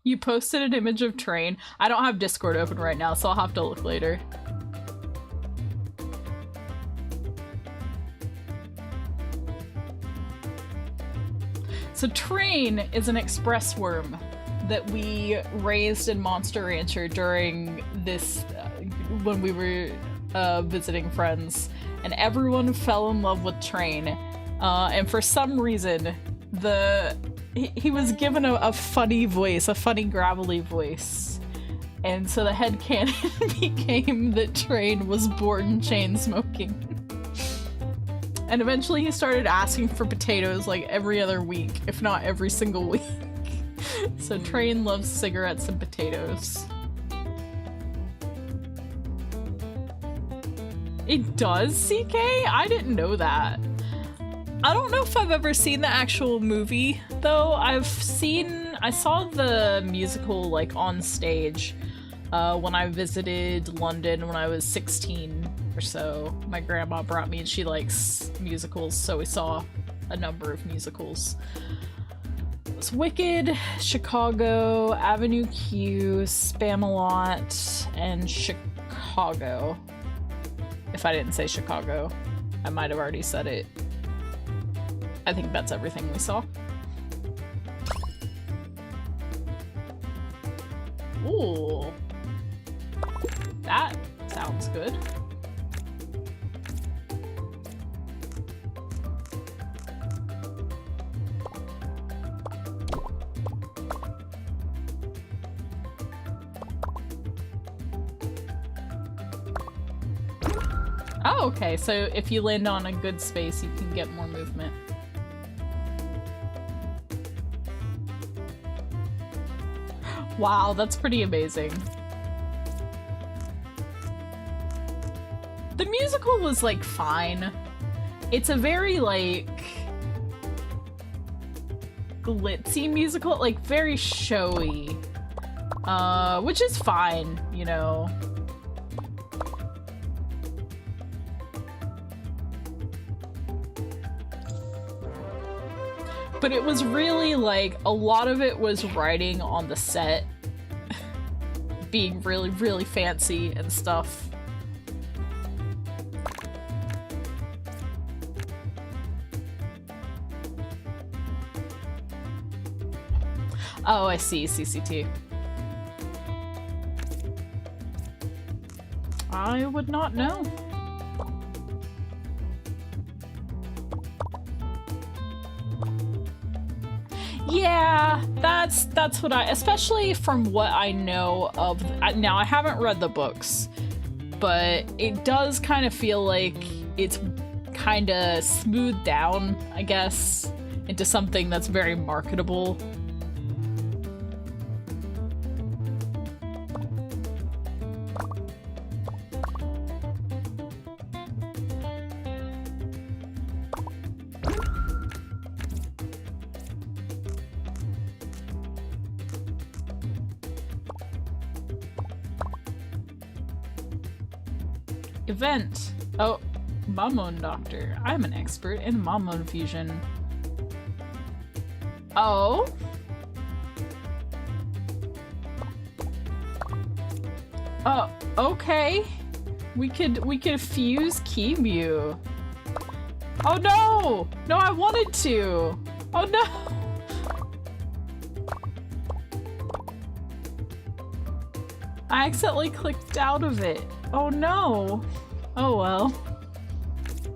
You posted an image of Train. I don't have Discord open right now, so I'll have to look later. So Train is an express worm that we raised in Monster Rancher during this, when we were visiting friends, and everyone fell in love with Train. And for some reason, he was given a funny voice, a funny gravelly voice. And so the headcanon became that Train was born chain smoking. And eventually he started asking for potatoes like every other week, if not every single week. So Train loves cigarettes and potatoes. It does, CK? I didn't know that. I don't know if I've ever seen the actual movie, though. I saw the musical, like, on stage when I visited London when I was 16 or so. My grandma brought me, and she likes musicals, so we saw a number of musicals. It was Wicked, Chicago, Avenue Q, Spamalot, and Chicago. If I didn't say Chicago, I might have already said it. I think that's everything we saw. Ooh. That sounds good. Oh, okay, so if you land on a good space, you can get more movement. Wow, that's pretty amazing. The musical was, like, fine. It's a very, like, glitzy musical, like, very showy. Which is fine, you know. But it was really, like, a lot of it was writing on the set. Being really, really fancy and stuff. Oh, I see, CCT. I would not know. Yeah, that's what I, especially from what I know of, now I haven't read the books, but it does kind of feel like it's kind of smoothed down, I guess, into something that's very marketable. Event. Oh, Mamon Doctor. I'm an expert in Mamon fusion. Oh? Oh, okay. We could fuse Kimu. Oh no! No, I wanted to! Oh no! I accidentally clicked out of it. Oh no! Oh well.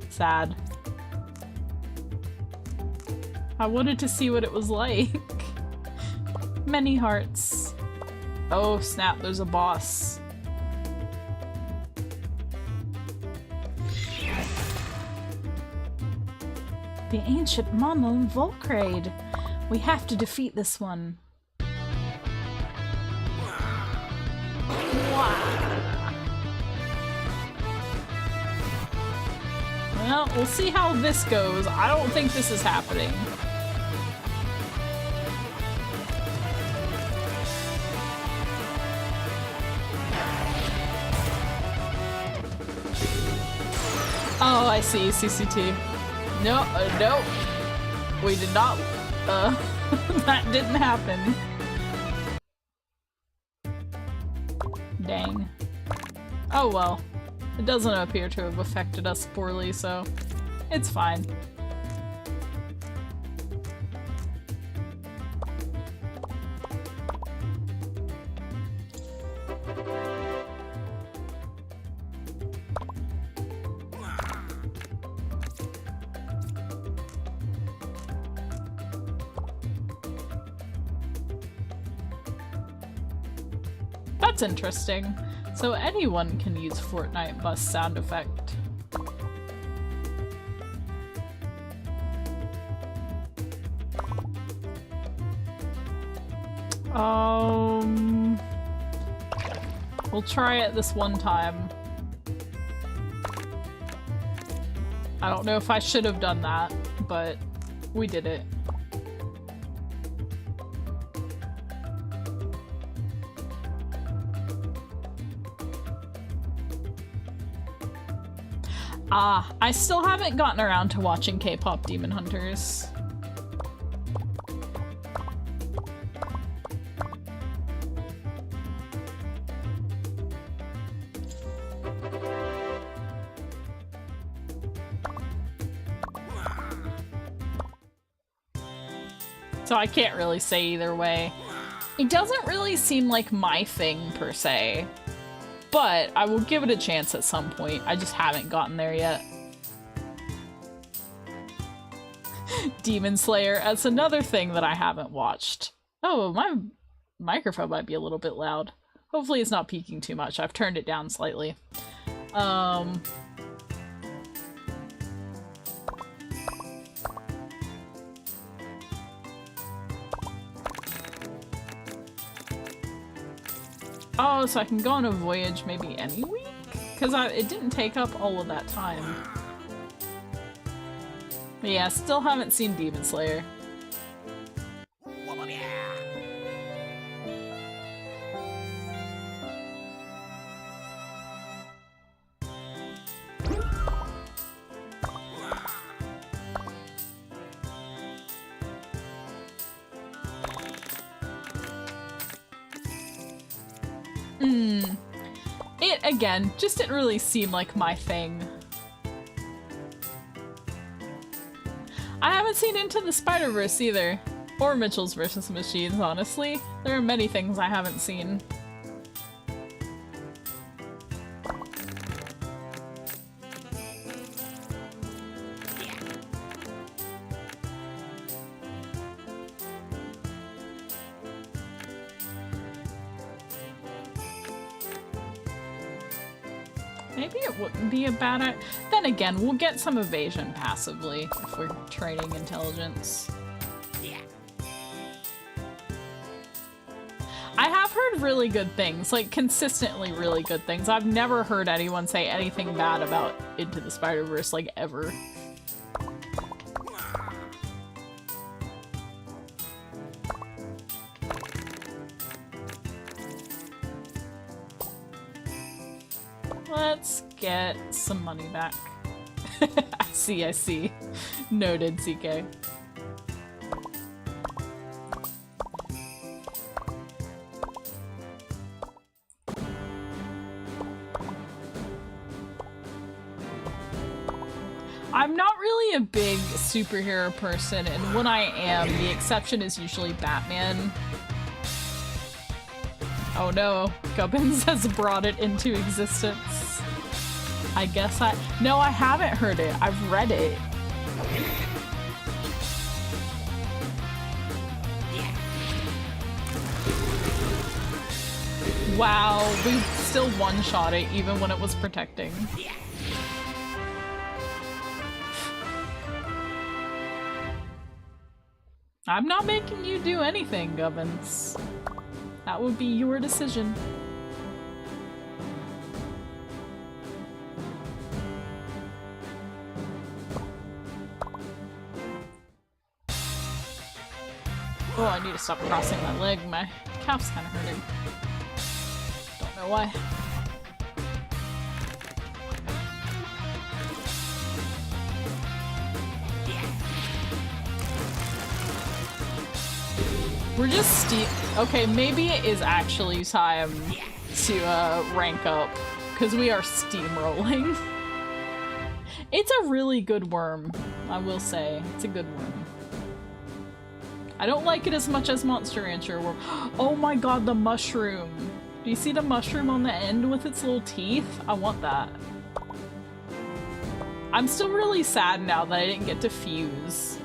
Sad. I wanted to see what it was like. Many hearts. Oh snap, there's a boss. The ancient Mamon Volcraid. We have to defeat this one. Well, we'll see how this goes. I don't think this is happening. Oh, I see. CCT. No, no. We did not. That didn't happen. Dang. Oh well. It doesn't appear to have affected us poorly, so it's fine. That's interesting. So anyone can use Fortnite bus sound effect. We'll try it this one time. I don't know if I should have done that, but we did it. Ah, I still haven't gotten around to watching K-pop Demon Hunters. So I can't really say either way. It doesn't really seem like my thing, per se. But I will give it a chance at some point. I just haven't gotten there yet. Demon Slayer, that's another thing that I haven't watched. Oh, my microphone might be a little bit loud. Hopefully it's not peaking too much. I've turned it down slightly. Oh, so I can go on a voyage maybe any week? Because it didn't take up all of that time. But yeah, still haven't seen Demon Slayer. It, again, just didn't really seem like my thing. I haven't seen Into the Spider-Verse either. Or Mitchell's vs. Machines, honestly. There are many things I haven't seen. Maybe it wouldn't be a bad idea. Then again, we'll get some evasion passively if we're training intelligence. I have heard really good things, like consistently really good things. I've never heard anyone say anything bad about Into the Spider-Verse, like, ever. Let's get some money back. I see. Noted, CK. I'm not really a big superhero person, and when I am, the exception is usually Batman. Oh no, Gubbins has brought it into existence. I guess no, I haven't heard it. I've read it. Wow, we still one-shot it even when it was protecting. I'm not making you do anything, Gubbins. That would be your decision. Oh, I need to stop crossing my leg. My calf's kind of hurting. Don't know why. We're just okay, maybe it is actually time to rank up, because we are steamrolling. It's a really good worm, I will say. It's a good worm. I don't like it as much as Monster Rancher worm. Oh my god, the mushroom! Do you see the mushroom on the end with its little teeth? I want that. I'm still really sad now that I didn't get to fuse.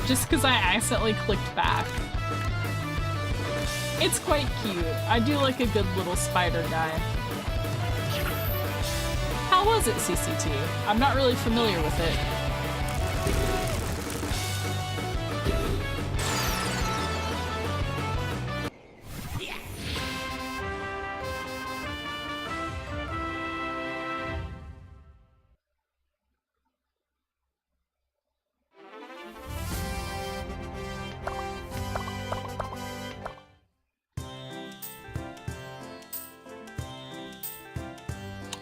Just because I accidentally clicked back. It's quite cute. I do like a good little spider guy. How was it, CCT? I'm not really familiar with it.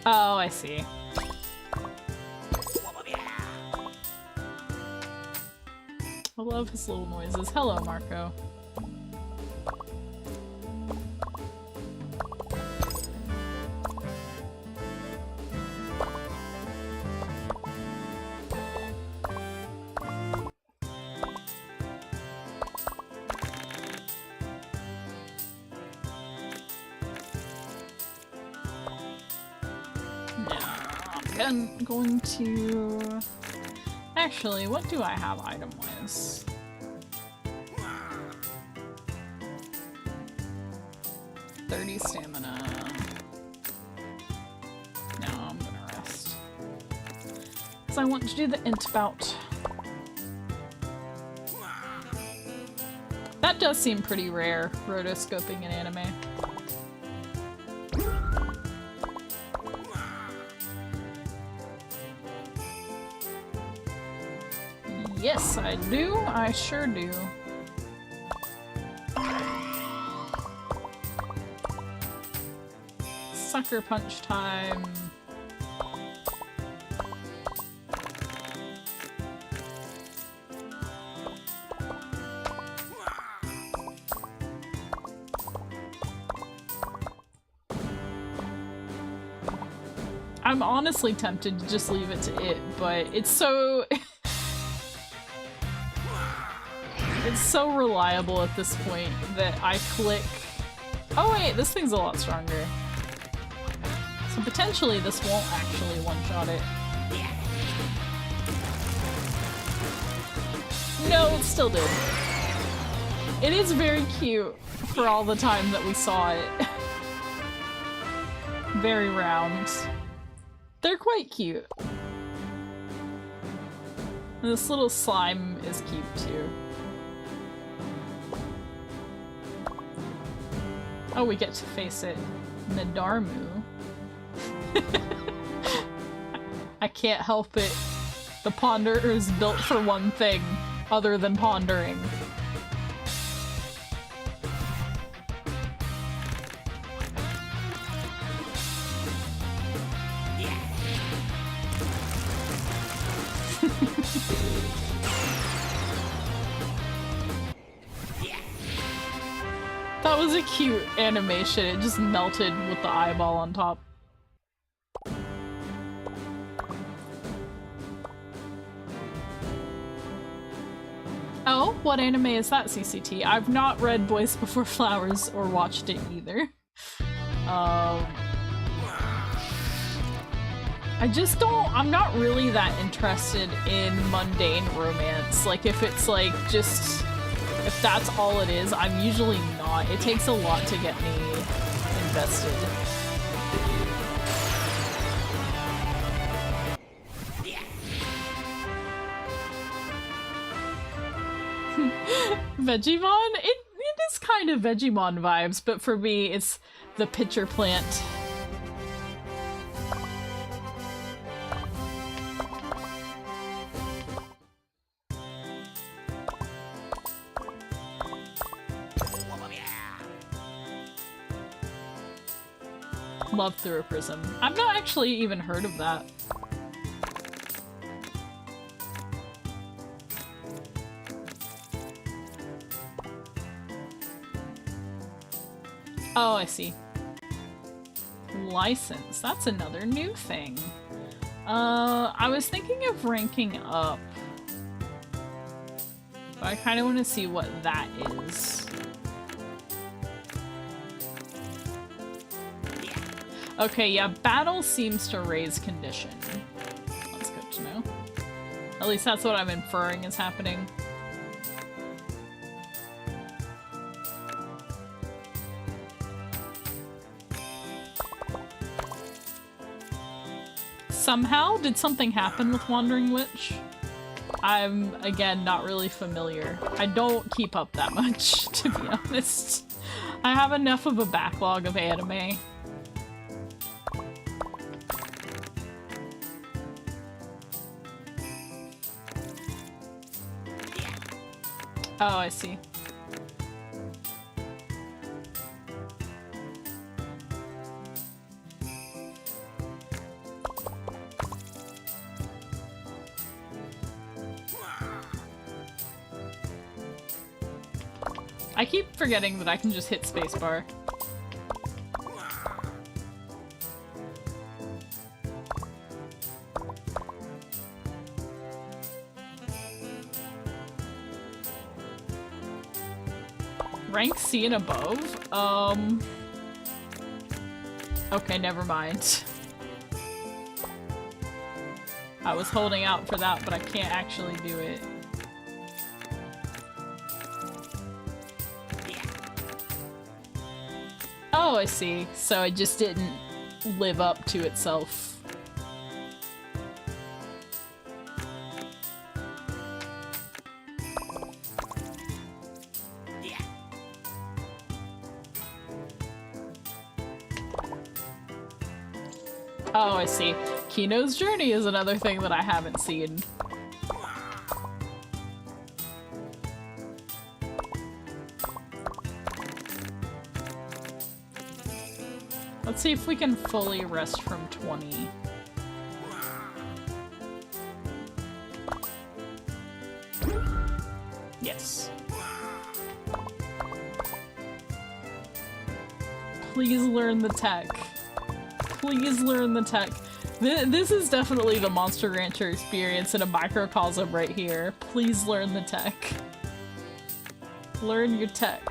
Oh, I see. I love his little noises. Hello, Marco. I'm going to... Actually, what do I have item-wise? $30 stamina. No, I'm gonna rest. because I want to do the int bout. That does seem pretty rare, rotoscoping in anime. Yes, I do. I sure do. Sucker punch time. I'm honestly tempted to just leave it to it, but it's so... it's so reliable at this point that I click... Oh wait, this thing's a lot stronger. So potentially this won't actually one-shot it. No, it still did. It is very cute for all the time that we saw it. Very round. They're quite cute. And this little slime is cute too. Oh, we get to face it. Nadarmu. I can't help it. The Ponderer is built for one thing, other than pondering. That was a cute animation. It just melted with the eyeball on top. Oh, what anime is that, CCT? I've not read Boys Before Flowers or watched it either. I just don't- I'm not really that interested in mundane romance. Like, if it's like, just- if that's all it is, I'm usually not. It takes a lot to get me invested. Vegemon? It is kind of Vegemon vibes, but for me, it's the pitcher plant. Love Through a Prism. I've not actually even heard of that. Oh, I see. License. That's another new thing. I was thinking of ranking up. But I kind of want to see what that is. Okay, yeah, battle seems to raise condition. That's good to know. At least that's what I'm inferring is happening. Somehow, did something happen with Wandering Witch? I'm, again, not really familiar. I don't keep up that much, to be honest. I have enough of a backlog of anime. Oh, I see. I keep forgetting that I can just hit spacebar. Rank C and above? Okay, never mind. I was holding out for that, but I can't actually do it. Oh, I see. So it just didn't live up to itself. Oh, I see. Kino's Journey is another thing that I haven't seen. Let's see if we can fully rest from 20. Yes. Please learn the tech. Please learn the tech. This is definitely the Monster Rancher experience in a microcosm right here. Please learn the tech. Learn your tech.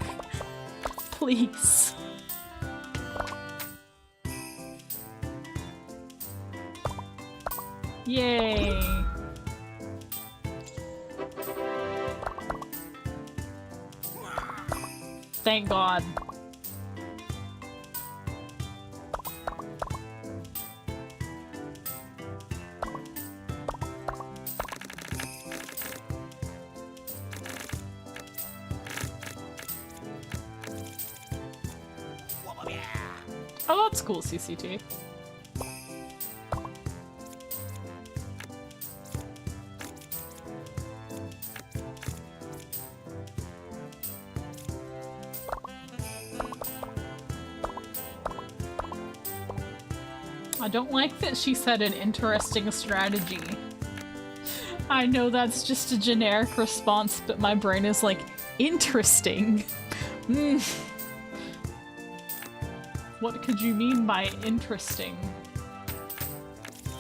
Please. Yay! Thank God. Oh, that's cool, CCT. I don't like that she said an interesting strategy. I know that's just a generic response, but my brain is like, interesting? What could you mean by interesting?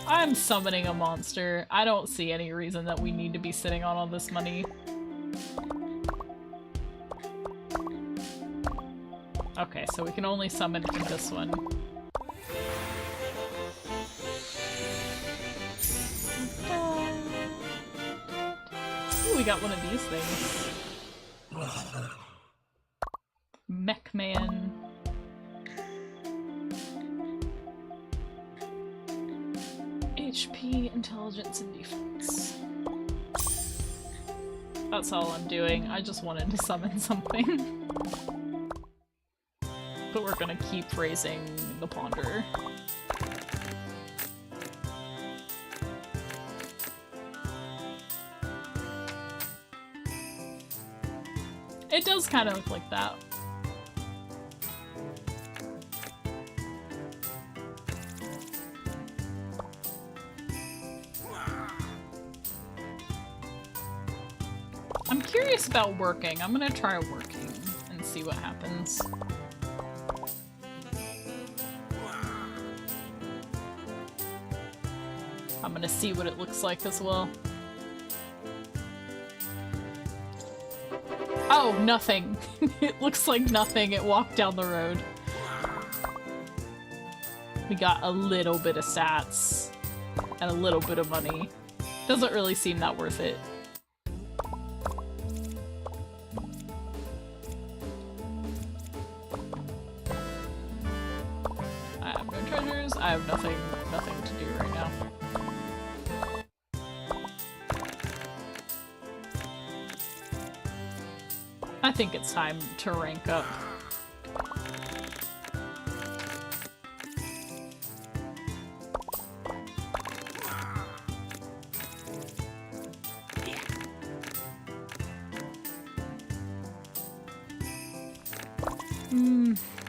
I'm summoning a monster. I don't see any reason that we need to be sitting on all this money. Okay, so we can only summon from this one. Ooh, we got one of these things. Mech Man. HP, intelligence, and defense. That's all I'm doing. I just wanted to summon something. But we're gonna keep raising the Ponder. It does kind of look like that. I'm curious about working. I'm gonna try working and see what happens. I'm gonna see what it looks like as well. Oh, nothing. It looks like nothing. It walked down the road. We got a little bit of sats and a little bit of money. Doesn't really seem that worth it. I have no treasures. I have nothing to do right now. I think it's time to rank up.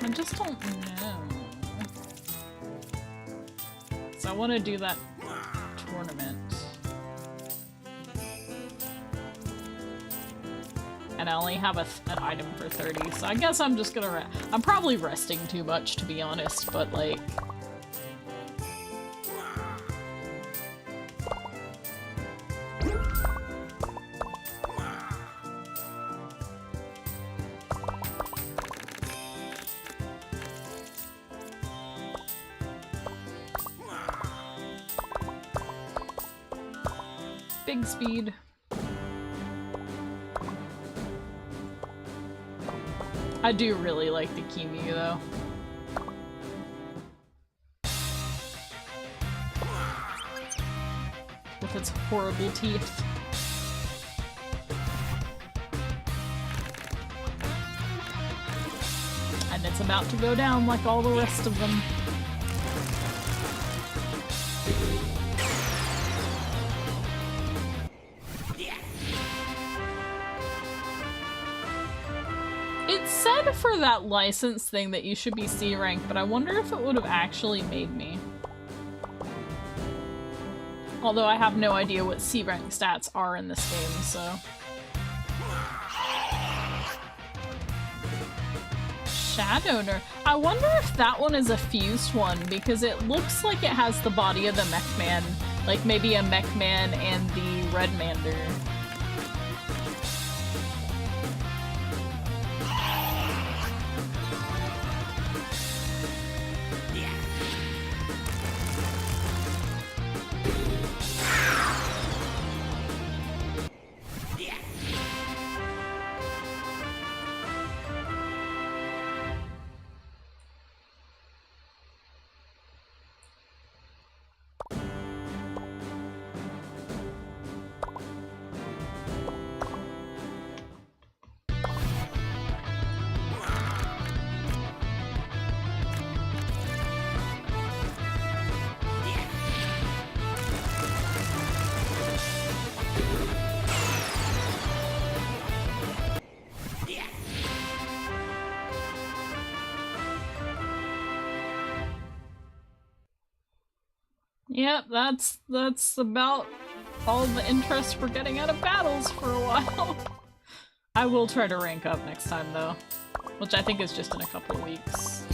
I just don't know. So I want to do that tournament. And I only have an item for 30, so I guess I'm just gonna I'm probably resting too much, to be honest, but like... Big speed. I do really like the Kimi, though. With its horrible teeth. And it's about to go down like all the rest of them. It said for that license thing that you should be C rank, but I wonder if it would have actually made me. Although I have no idea what C rank stats are in this game, so. Shadowner. I wonder if that one is a fused one, because it looks like it has the body of the Mechman. Like maybe a Mechman and the Redmander. Yep, that's about all the interest we're getting out of battles for a while. I will try to rank up next time though, which I think is just in a couple of weeks.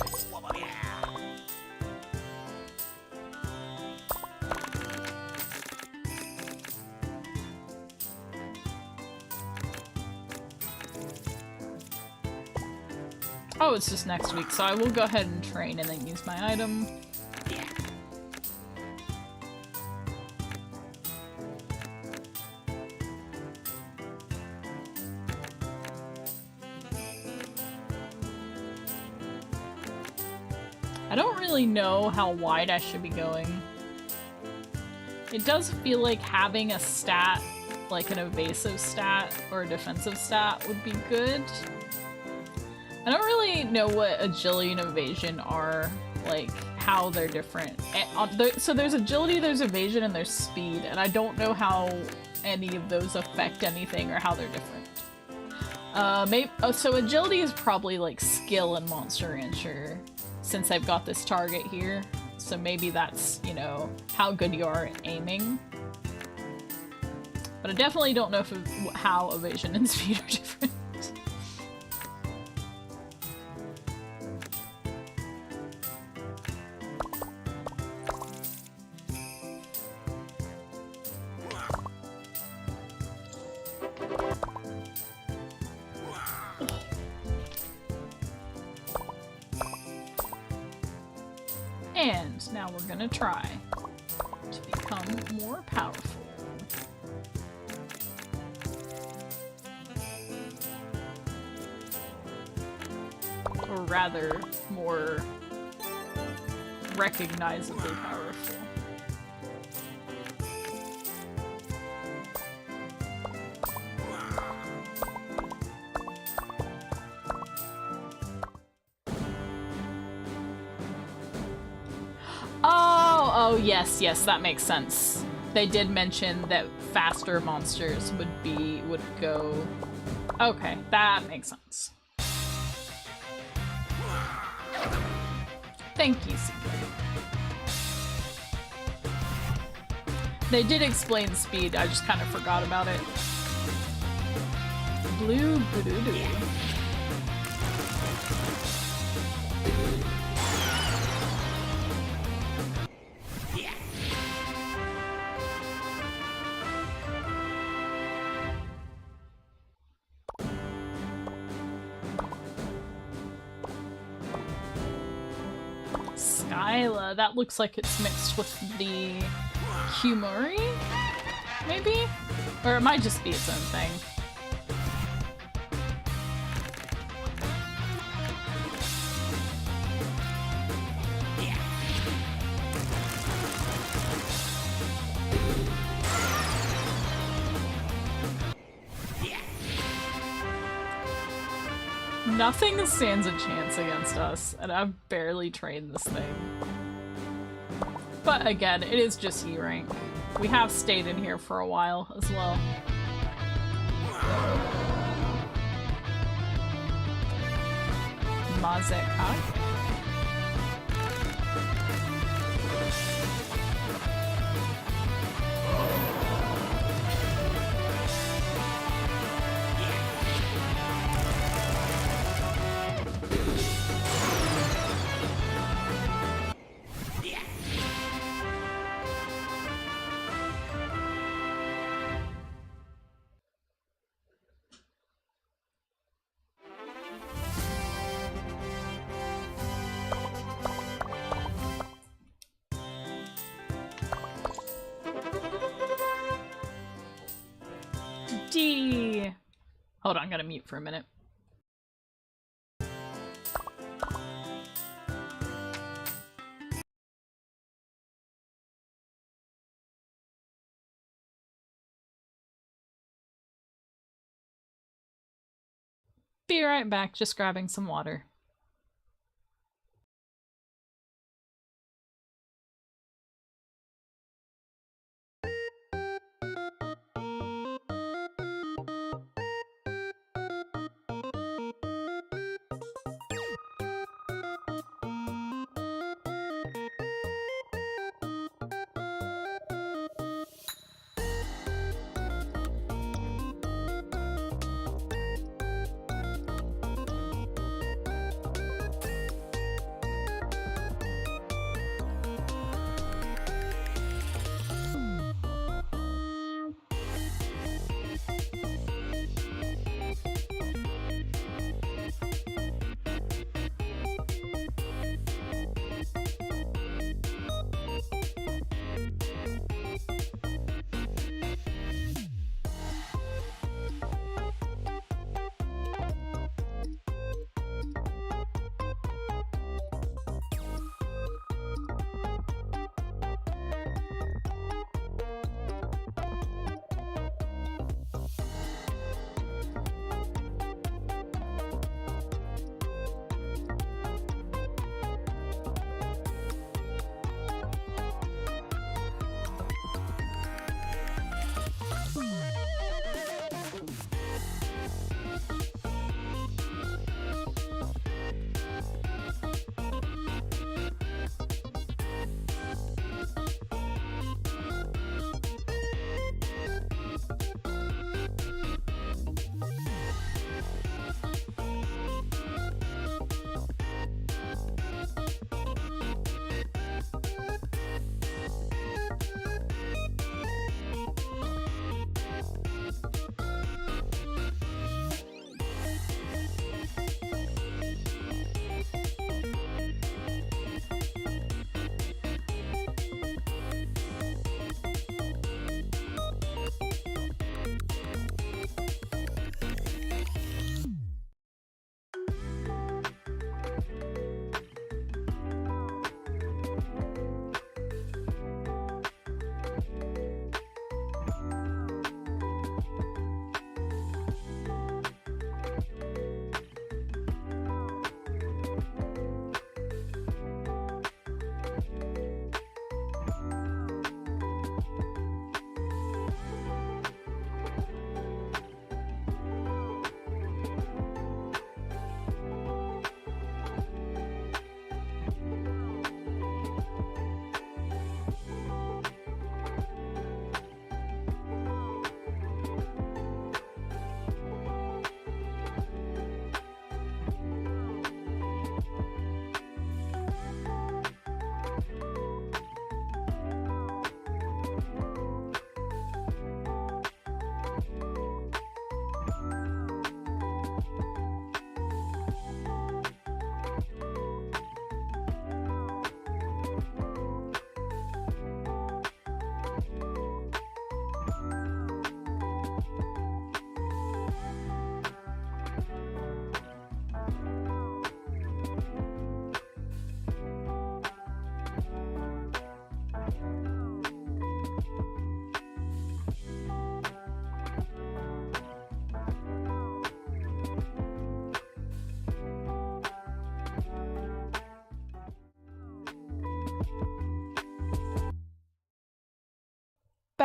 Oh, it's just next week, so I will go ahead and train and then use my item. I don't really know how wide I should be going. It does feel like having a stat, like an evasive stat or a defensive stat, would be good. I don't really know what agility and evasion are, like how they're different. So there's agility, there's evasion, and there's speed, and I don't know how any of those affect anything or how they're different. So agility is probably like skill in Monster Rancher, since I've got this target here. So maybe that's, you know, how good you are at aiming. But I definitely don't know how evasion and speed are different. And now we're gonna try to become more powerful. Or rather, more recognizably powerful. Oh, yes, that makes sense. They did mention that faster monsters would go... Okay, that makes sense. Thank you, Secret. They did explain speed, I just kind of forgot about it. Blue Boo-Doo-Doo. That looks like it's mixed with the Humori, maybe? Or it might just be its own thing. Nothing stands a chance against us, and I've barely trained this thing. But again, it is just E rank. We have stayed in here for a while as well. Mazekage? D. Hold on, I'm gonna mute for a minute. Be right back, just grabbing some water.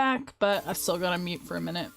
back, but I still gotta mute for a minute.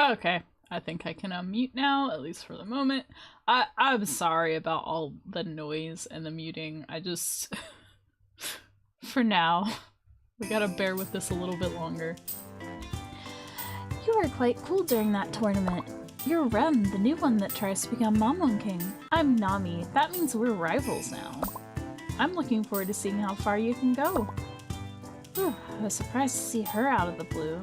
Okay, I think I can unmute now, at least for the moment. I'm sorry about all the noise and the muting. I just... for now, we gotta bear with this a little bit longer. You were quite cool during that tournament. You're Rem, the new one that tries to become Mamon King. I'm Nami. That means we're rivals now. I'm looking forward to seeing how far you can go. Whew, I was surprised to see her out of the blue.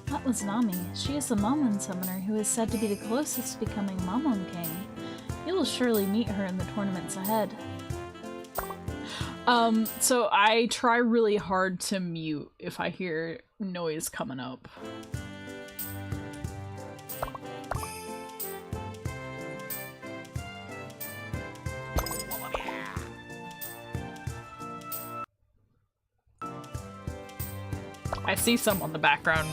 That was Nami. She is the Mamon summoner who is said to be the closest to becoming Mamon King. You will surely meet her in the tournaments ahead. So I try really hard to mute if I hear noise coming up. I see some on the background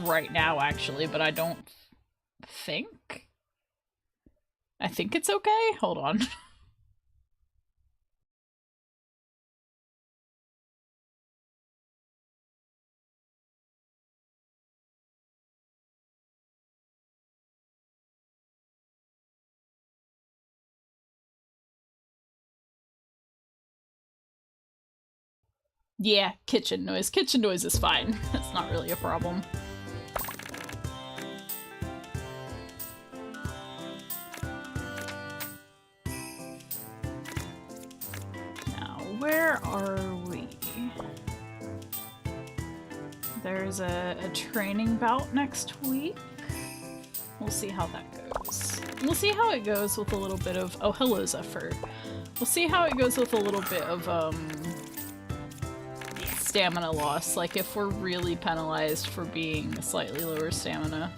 right now, actually, but I don't think... I think it's okay? Hold on. Yeah, kitchen noise. Kitchen noise is fine. That's not really a problem. Now, where are we? There's a training bout next week. We'll see how that goes. We'll see how it goes with a little bit of... Oh, hello, Zephyr. We'll see how it goes with a little bit of, stamina loss, like if we're really penalized for being slightly lower stamina.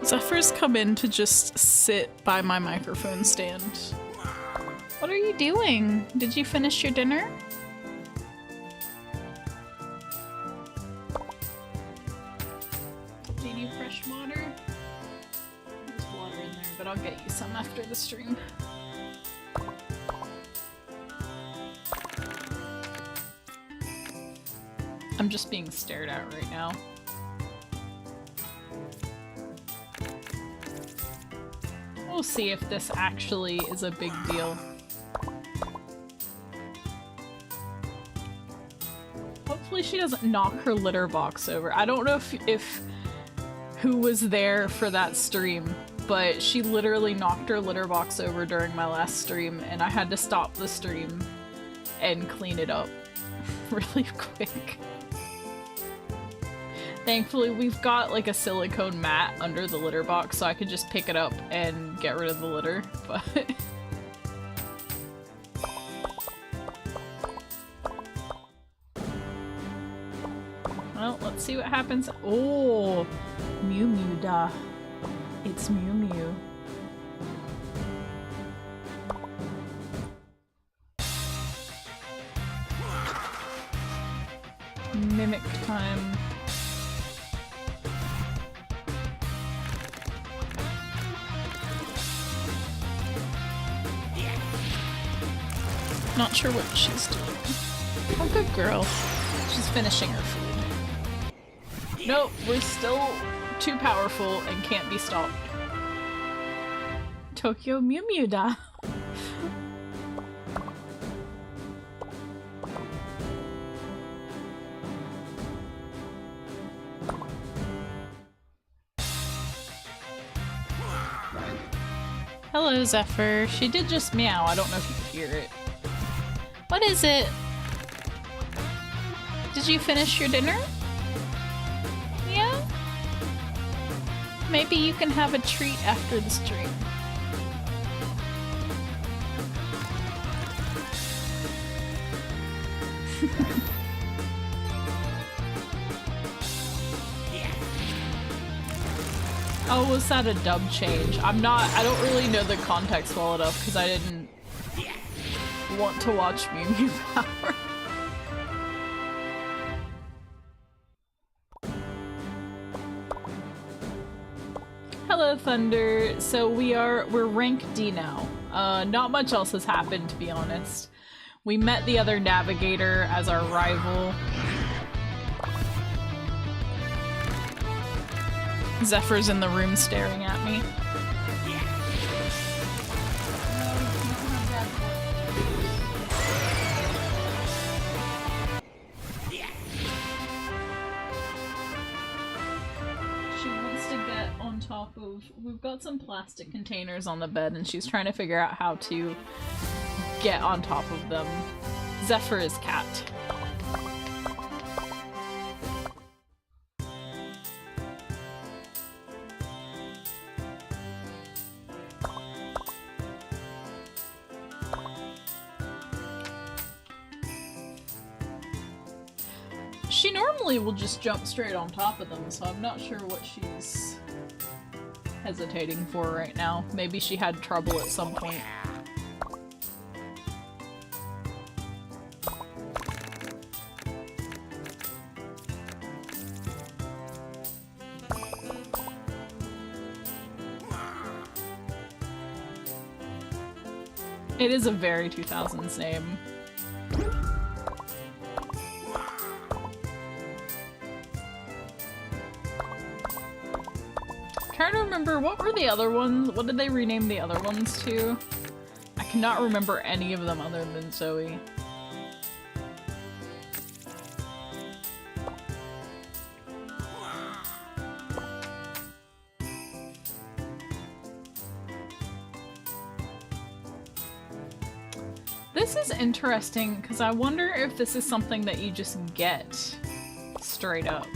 Zephyr's come in to just sit by my microphone stand. What are you doing? Did you finish your dinner? Do you need fresh water? There's water in there, but I'll get you some after the stream. I'm just being stared at right now. We'll see if this actually is a big deal. Hopefully she doesn't knock her litter box over. I don't know if who was there for that stream, but she literally knocked her litter box over during my last stream, and I had to stop the stream and clean it up really quick. Thankfully, we've got like a silicone mat under the litter box, so I could just pick it up and get rid of the litter, but... Well, let's see what happens. Oh! Mew Mew da. It's Mew Mew. Mimic time. Not sure what she's doing. Oh, good girl. She's finishing her food. Nope, we're still too powerful and can't be stopped. Tokyo Mew Mew da. Hello, Zephyr. She did just meow. I don't know if you could hear it. What is it? Did you finish your dinner? Yeah? Maybe you can have a treat after the stream. Oh, was that a dub change? I don't really know the context well enough because I didn't want to watch Mew Mew Power. Hello, Thunder. So we're rank D now. Not much else has happened, to be honest. We met the other navigator as our rival. Zephyr's in the room staring at me. She wants to get on top of... We've got some plastic containers on the bed and she's trying to figure out how to get on top of them. Zephyr is cat. She normally will just jump straight on top of them, so I'm not sure what she's hesitating for right now. Maybe she had trouble at some point. It is a very 2000s name. Trying to remember, what were the other ones? What did they rename the other ones to? I cannot remember any of them other than Zoe. This is interesting, because I wonder if this is something that you just get straight up.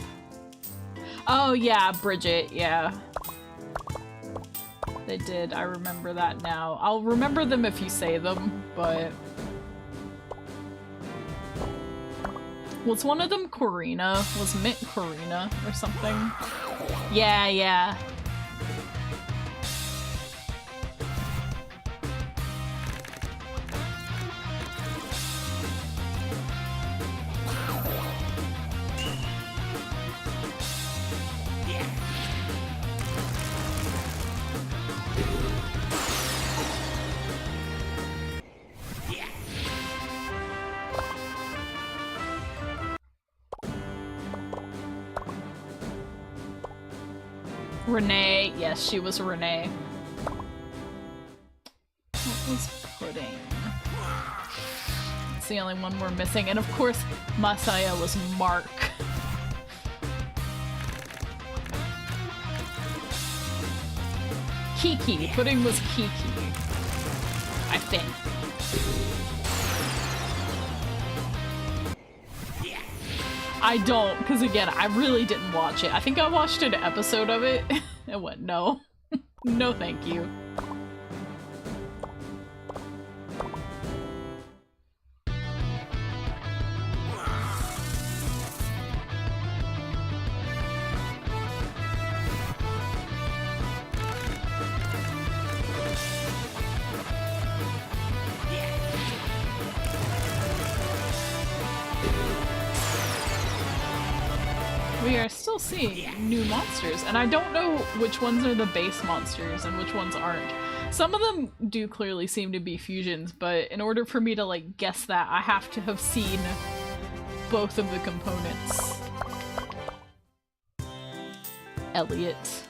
Oh yeah, Bridget, yeah. They did, I remember that now. I'll remember them if you say them, but... Was one of them Corina? Was Mint Corina or something? Yeah, yeah. Renee, yes, she was Renee. was Pudding. It's the only one we're missing. And of course, Masaya was Mark. Kiki. Pudding was Kiki. I think. I don't, because again, I really didn't watch it. I think I watched an episode of it and went, no. No thank you. We are still seeing new monsters, and I don't know which ones are the base monsters and which ones aren't. Some of them do clearly seem to be fusions, but in order for me to, like, guess that, I have to have seen both of the components. Elliot.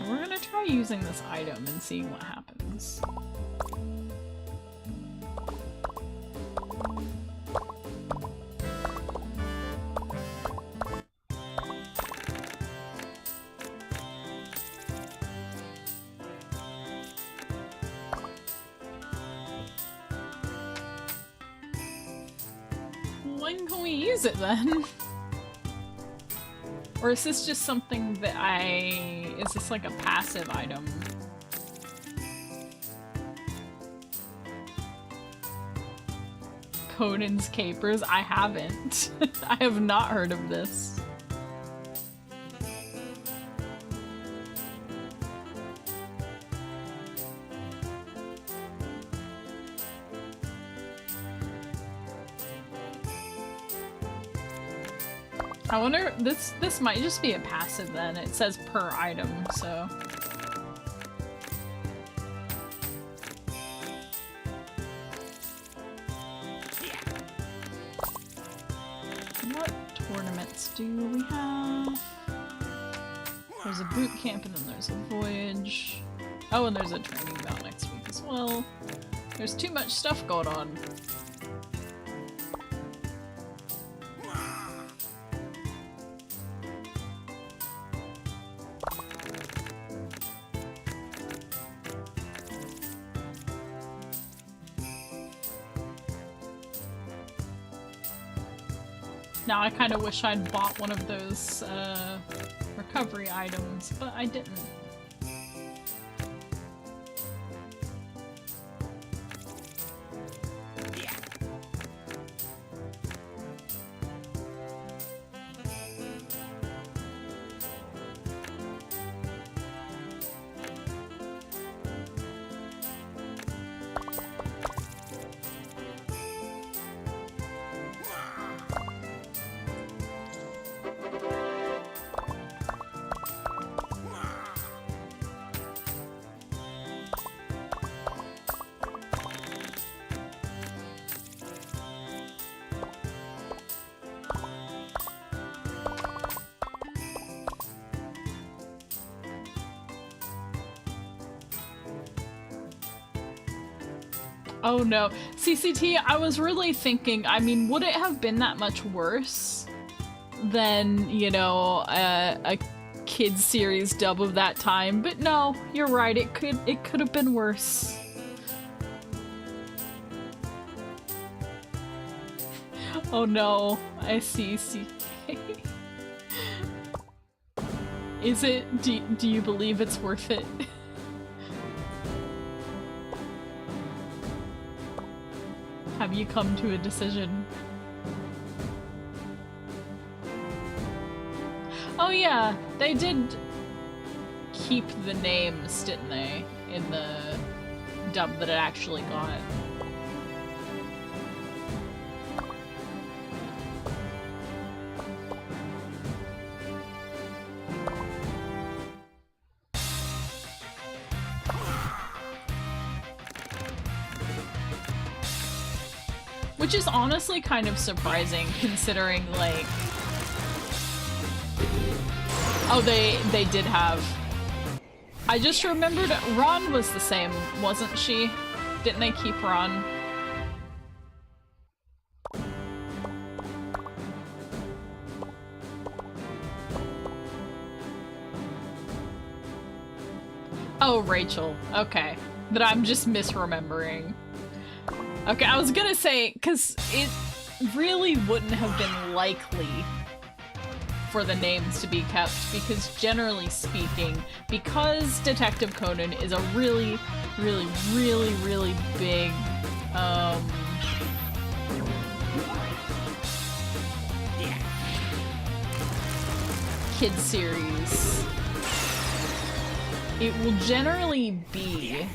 We're gonna try using this item and seeing what happens. When can we use it then? Or is this just something that is this like a passive item? Conan's Capers? I haven't. I have not heard of this. I wonder, this might just be a passive then. It says per item, so. What tournaments do we have? There's a boot camp and then there's a voyage. Oh, and there's a training bout next week as well. There's too much stuff going on. Now I kind of wish I'd bought one of those recovery items, but I didn't. Oh no. CCT, I was really thinking, I mean, would it have been that much worse than, you know, a kids series dub of that time? But no, you're right, it could have been worse. Oh no, I see CK. Is it? Do you believe it's worth it? Have you come to a decision? Oh yeah, they did keep the names, didn't they, in the dub that it actually got. Which is honestly kind of surprising, considering, like... Oh, they did have... I just remembered Ron was the same, wasn't she? Didn't they keep Ron? Oh, Rachel. Okay. But I'm just misremembering. Okay, I was gonna say, because it really wouldn't have been likely for the names to be kept, because generally speaking, because Detective Conan is a really, really, really, really big, kid series, it will generally be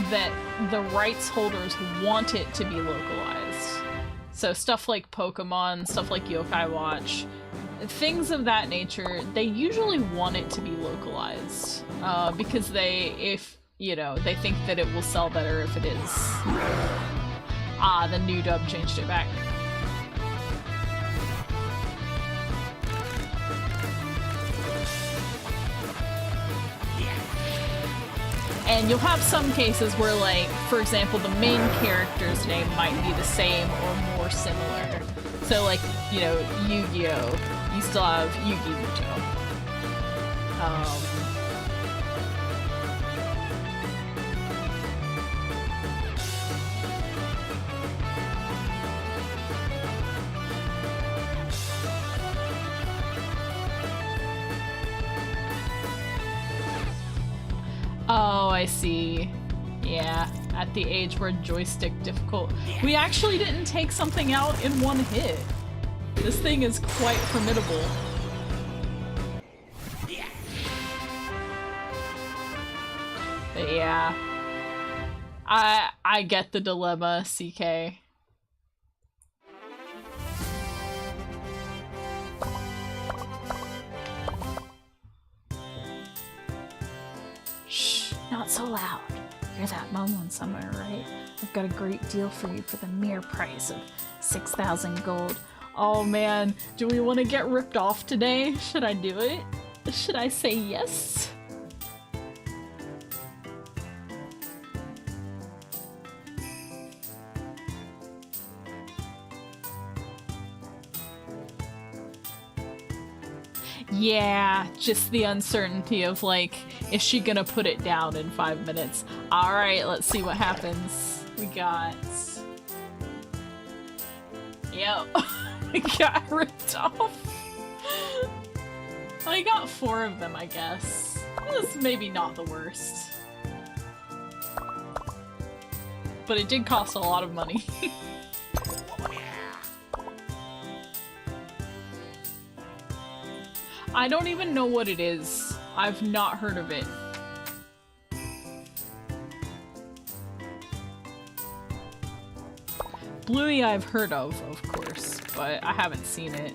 that the rights holders want it to be localized. So stuff like Pokemon, stuff like Yokai Watch, things of that nature, they usually want it to be localized. Because they think that it will sell better if it is. Ah, the new dub changed it back. And you'll have some cases where, like, for example, the main character's name might be the same or more similar. So, like, you know, Yu-Gi-Oh! You still have Yu-Gi-Muto. Oh, I see. Yeah, at the age where joystick difficult. We actually didn't take something out in one hit. This thing is quite formidable. But yeah. I get the dilemma, CK. Shh, not so loud. You're that Mamon somewhere, right? I've got a great deal for you for the mere price of 6,000 gold. Oh man, do we want to get ripped off today? Should I do it? Should I say yes? Yeah, just the uncertainty of, like, is she gonna put it down in 5 minutes? Alright, let's see what happens. We got... Yep. We got ripped off. I got 4 of them, I guess. This is maybe not the worst. But it did cost a lot of money. I don't even know what it is. I've not heard of it. Bluey I've heard of course, but I haven't seen it.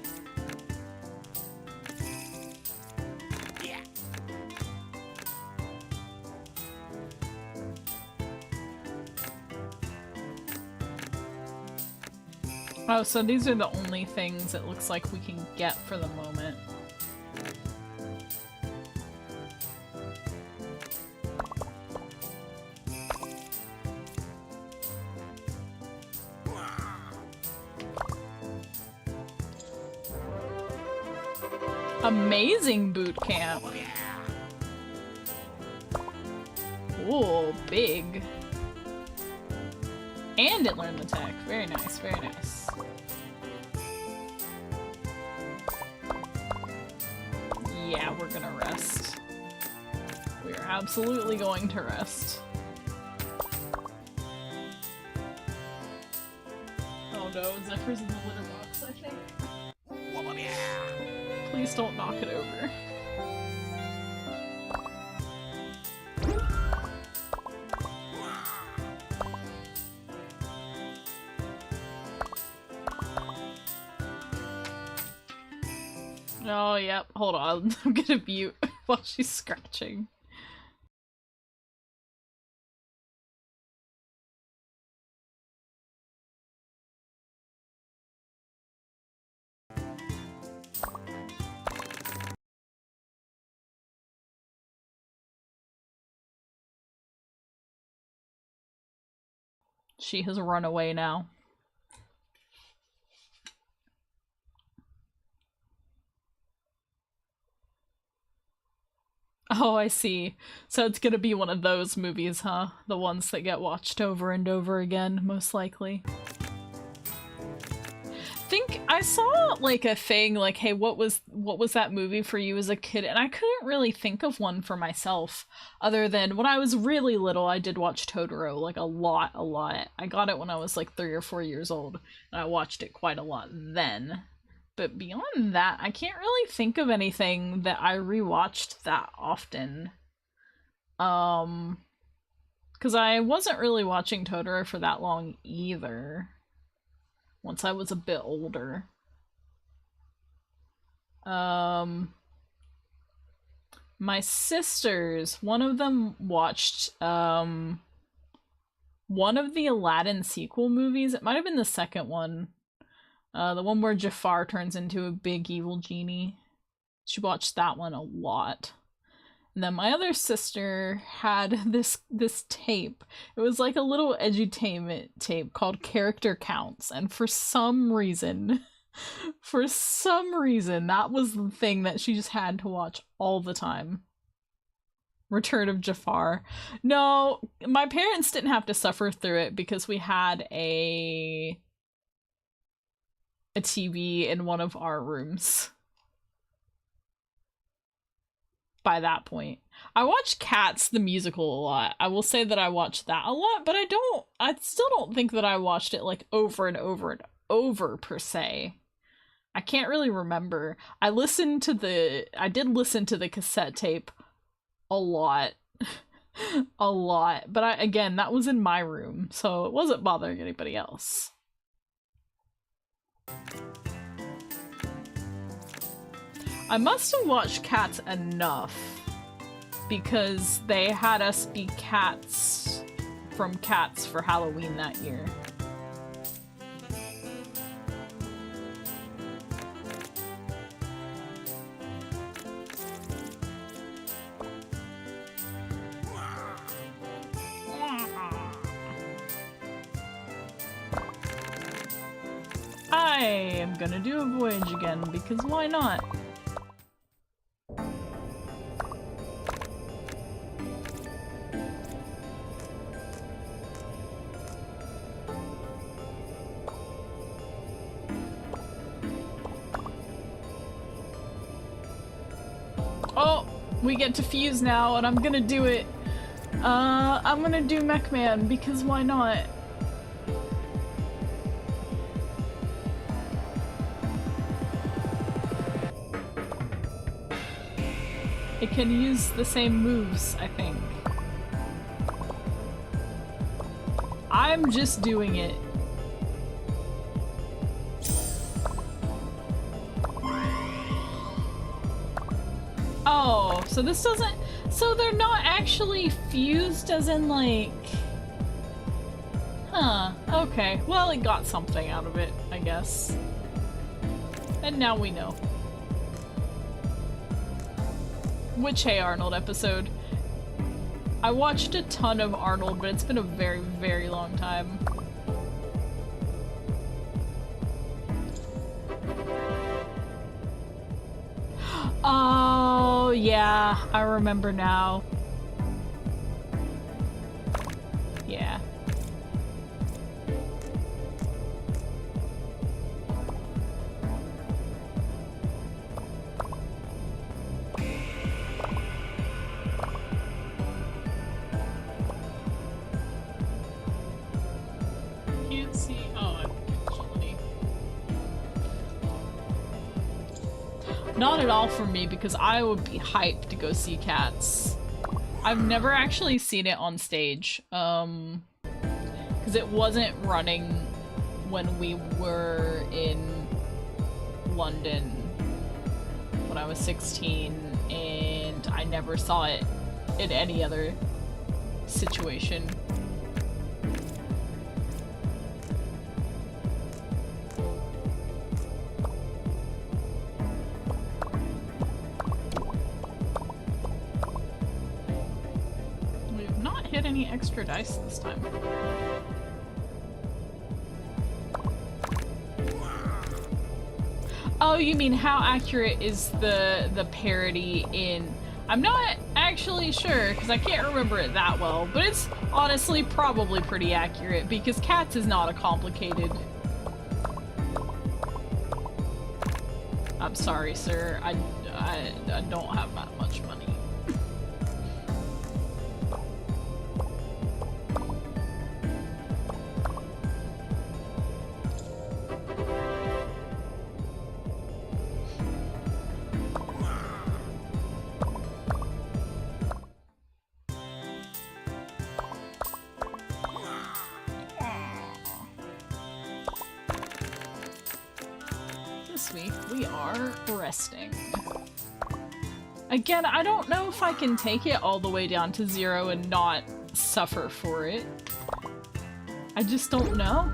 Oh, so these are the only things it looks like we can get for the moment. Amazing boot camp. Ooh, big. And it learned the tech. Very nice, very nice. Yeah, we're gonna rest. We are absolutely going to rest. Oh no, Zephyr's in the litter box, I think. Please don't knock it over. Oh, yep. Hold on. I'm gonna mute while she's scratching. She has run away now. Oh, I see. So it's gonna be one of those movies, huh? The ones that get watched over and over again, most likely. Think I saw like a thing like, hey, what was that movie for you as a kid? And I couldn't really think of one for myself other than when I was really little. I did watch Totoro like a lot. I got it when I was like 3 or 4 years old, and I watched it quite a lot then. But beyond that, I can't really think of anything that I rewatched that often. Because I wasn't really watching Totoro for that long either. Once I was a bit older. My sisters, one of them watched one of the Aladdin sequel movies. It might have been the second one. The one where Jafar turns into a big evil genie. She watched that one a lot. And then my other sister had this tape. It was like a little edutainment tape called Character Counts. And for some reason, that was the thing that she just had to watch all the time. Return of Jafar. No, my parents didn't have to suffer through it because we had a TV in one of our rooms. By that point, I watched Cats the musical a lot. I will say that I watched that a lot, but I still don't think that I watched it like over and over and over per se. I can't really remember. I did listen to the cassette tape a lot. A lot. But again, that was in my room, so it wasn't bothering anybody else. I must have watched Cats enough because they had us be cats from Cats for Halloween that year. I am gonna do a voyage again because why not? Oh, we get to fuse now, and I'm gonna do it. I'm gonna do Mech Man because why not? It can use the same moves, I think. I'm just doing it. Oh, so this doesn't... So they're not actually fused as in, like... Huh, okay. Well, it got something out of it, I guess. And now we know. Which Hey Arnold episode? I watched a ton of Arnold, but it's been a very, very long time. Oh, yeah, I remember now. Yeah. Can't see. Oh, actually. Not at all for me, because I would be hyped to go see Cats. I've never actually seen it on stage, because it wasn't running when we were in London when I was 16, and I never saw it in any other situation. Any extra dice this time. Oh, you mean how accurate is the parody in... I'm not actually sure, because I can't remember it that well, but it's honestly probably pretty accurate, because cats is not a complicated... I'm sorry, sir. I don't have that much money. This week we are resting. Again, I don't know if I can take it all the way down to 0 and not suffer for it. I just don't know.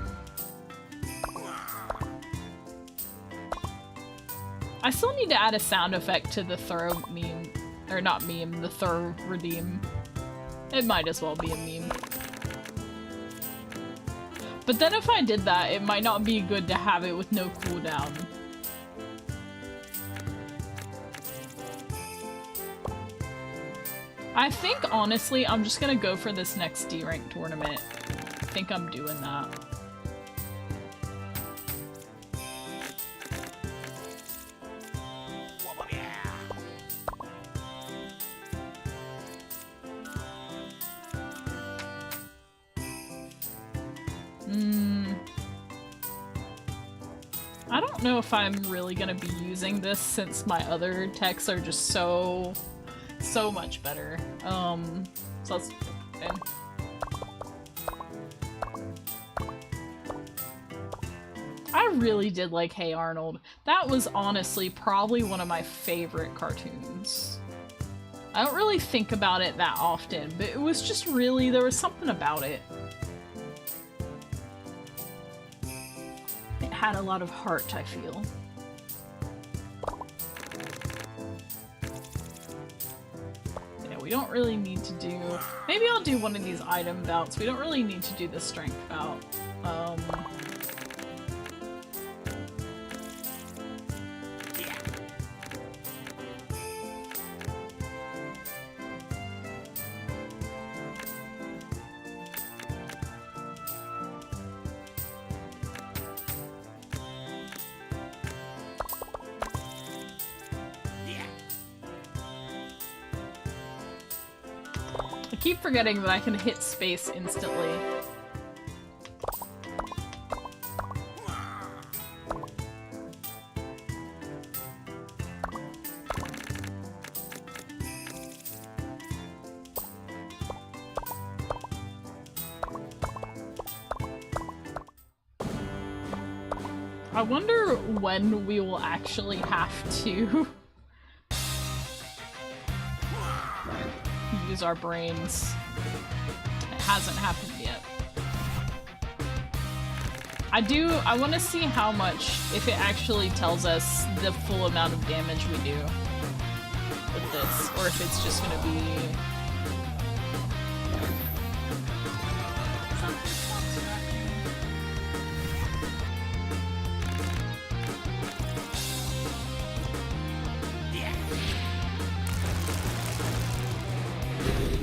I still need to add a sound effect to the throw meme. Or not meme, the throw redeem. It might as well be a meme. But then if I did that, it might not be good to have it with no cooldown. I think, honestly, I'm just gonna go for this next D-rank tournament. I think I'm doing that. I don't know if I'm really gonna be using this since my other techs are just so much better. So let's... Okay. I really did like Hey Arnold. That was honestly probably one of my favorite cartoons. I don't really think about it that often, but it was just really, there was something about it. It had a lot of heart, I feel. We don't really need to do... Maybe I'll do one of these item bouts. We don't really need to do the strength bout. I keep forgetting that I can hit space instantly. I wonder when we will actually have to use our brains. It hasn't happened yet. I want to see how much, if it actually tells us the full amount of damage we do with this, or if it's just gonna be...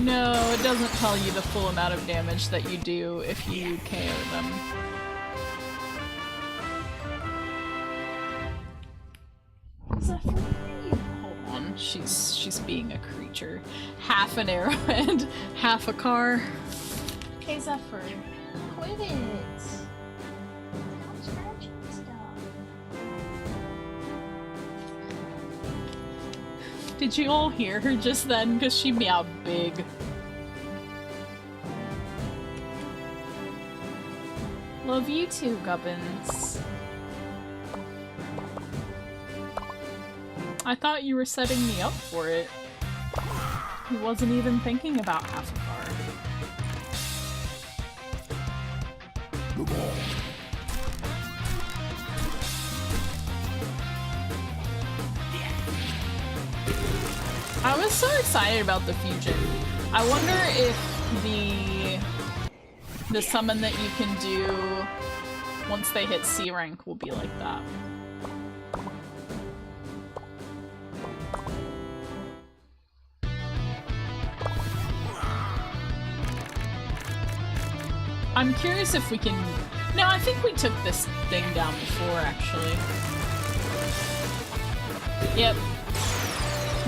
No, it doesn't tell you the full amount of damage that you do if you KO them. Hold on, she's being a creature. Half an arrowhead, half a car. Okay, Zephyr, quit it. Stop scratching stuff. Did you all hear her just then? Because she meowed big. Love you too, Gubbins. I thought you were setting me up for it. He wasn't even thinking about half a car. I was so excited about the fusion. I wonder if the summon that you can do once they hit C rank will be like that. I'm curious if we can... No, I think we took this thing down before, actually. Yep.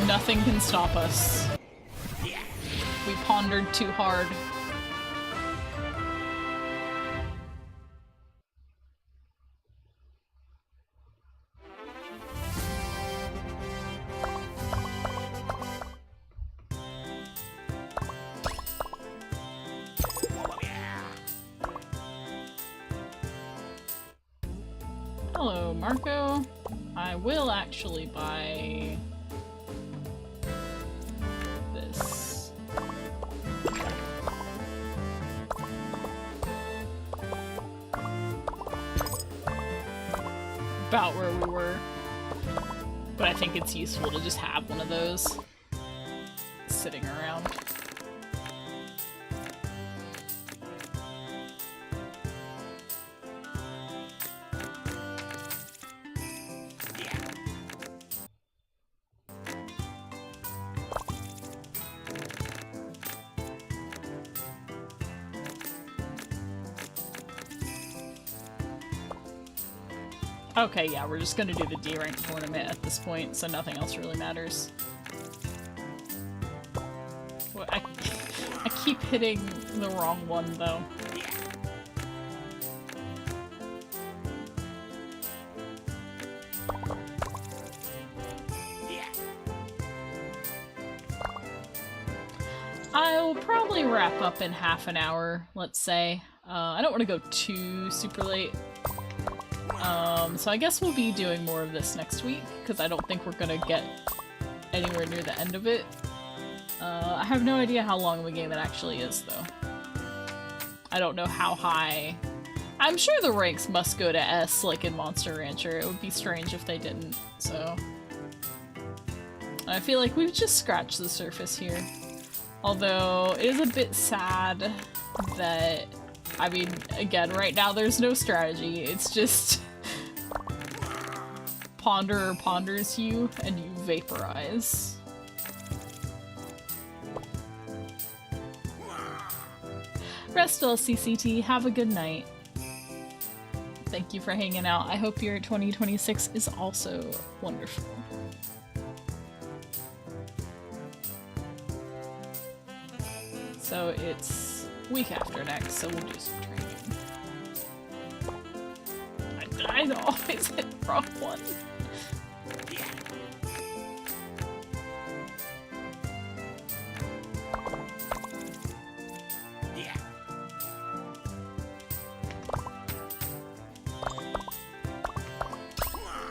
Nothing can stop us. We pondered too hard. Hello, Marco. I will actually buy this. About where we were. But I think it's useful to just have one of those sitting around. Okay, yeah, we're just gonna do the D-rank tournament at this point, so nothing else really matters. Well, I keep hitting the wrong one, though. I'll probably wrap up in half an hour, let's say. I don't want to go too super late. So I guess we'll be doing more of this next week, because I don't think we're gonna get anywhere near the end of it. I have no idea how long of a game it actually is, though. I don't know how high... I'm sure the ranks must go to S, like in Monster Rancher. It would be strange if they didn't, so... I feel like we've just scratched the surface here. Although, it is a bit sad that... I mean, again, right now there's no strategy, it's just... Ponderer ponders you, and you vaporize. Rest well, CCT. Have a good night. Thank you for hanging out. I hope your 2026 is also wonderful. So it's week after next, so we'll do some training. I always hit the wrong one.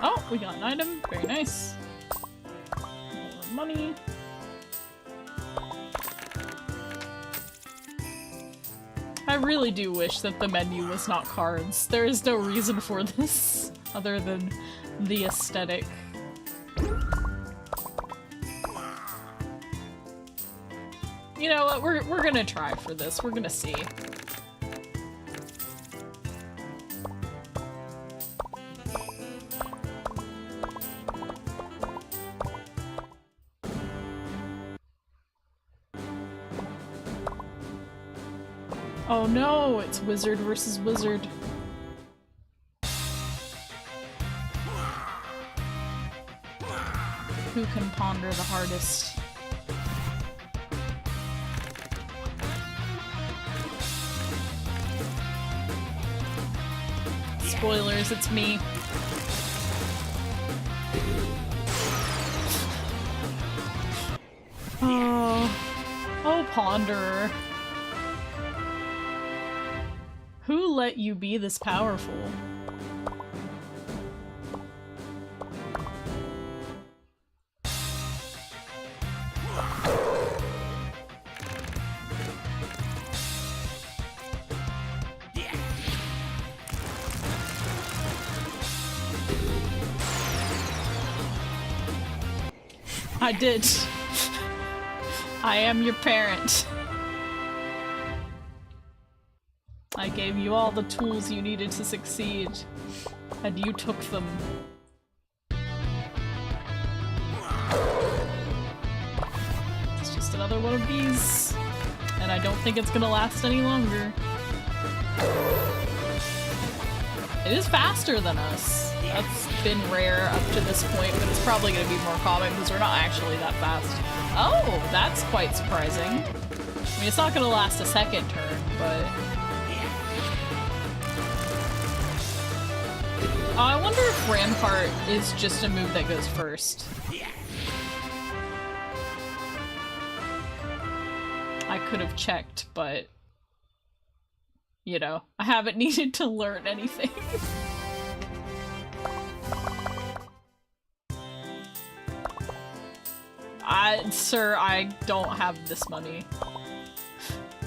Oh, we got an item. Very nice. More money. I really do wish that the menu was not cards. There is no reason for this other than the aesthetic. You know what? We're gonna try for this. We're gonna see. Oh no, it's wizard versus wizard. Who can ponder the hardest? Spoilers, it's me. Oh, Ponderer. Who let you be this powerful? I did. I am your parent. I gave you all the tools you needed to succeed, and you took them. It's just another one of these, and I don't think it's gonna last any longer. It is faster than us. That's been rare up to this point, but it's probably going to be more common because we're not actually that fast. Oh, that's quite surprising. I mean, it's not going to last a second turn, but... Oh, I wonder if Rampart is just a move that goes first. I could have checked, but... You know, I haven't needed to learn anything. Sir, I don't have this money.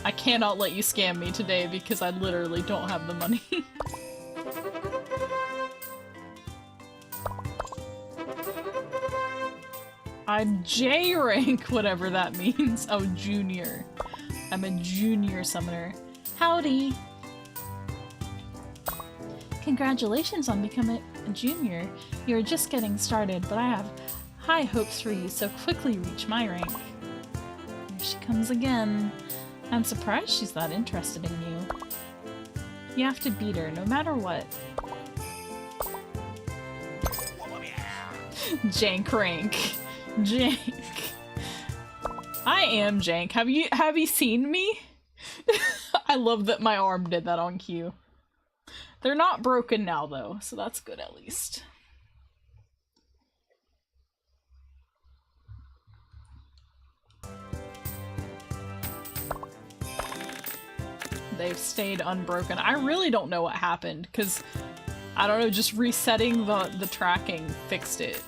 I cannot let you scam me today because I literally don't have the money. I'm J rank, whatever that means. Oh, junior. I'm a junior summoner. Howdy! Congratulations on becoming a junior. You're just getting started, but I have high hopes for you, so quickly reach my rank. Here she comes again. I'm surprised she's that interested in you. You have to beat her, no matter what. Jank rank. Jank. I am Jank. Have you seen me? I love that my arm did that on cue. They're not broken now, though, so that's good at least. They've stayed unbroken. I really don't know what happened, because, I don't know, just resetting the tracking fixed it.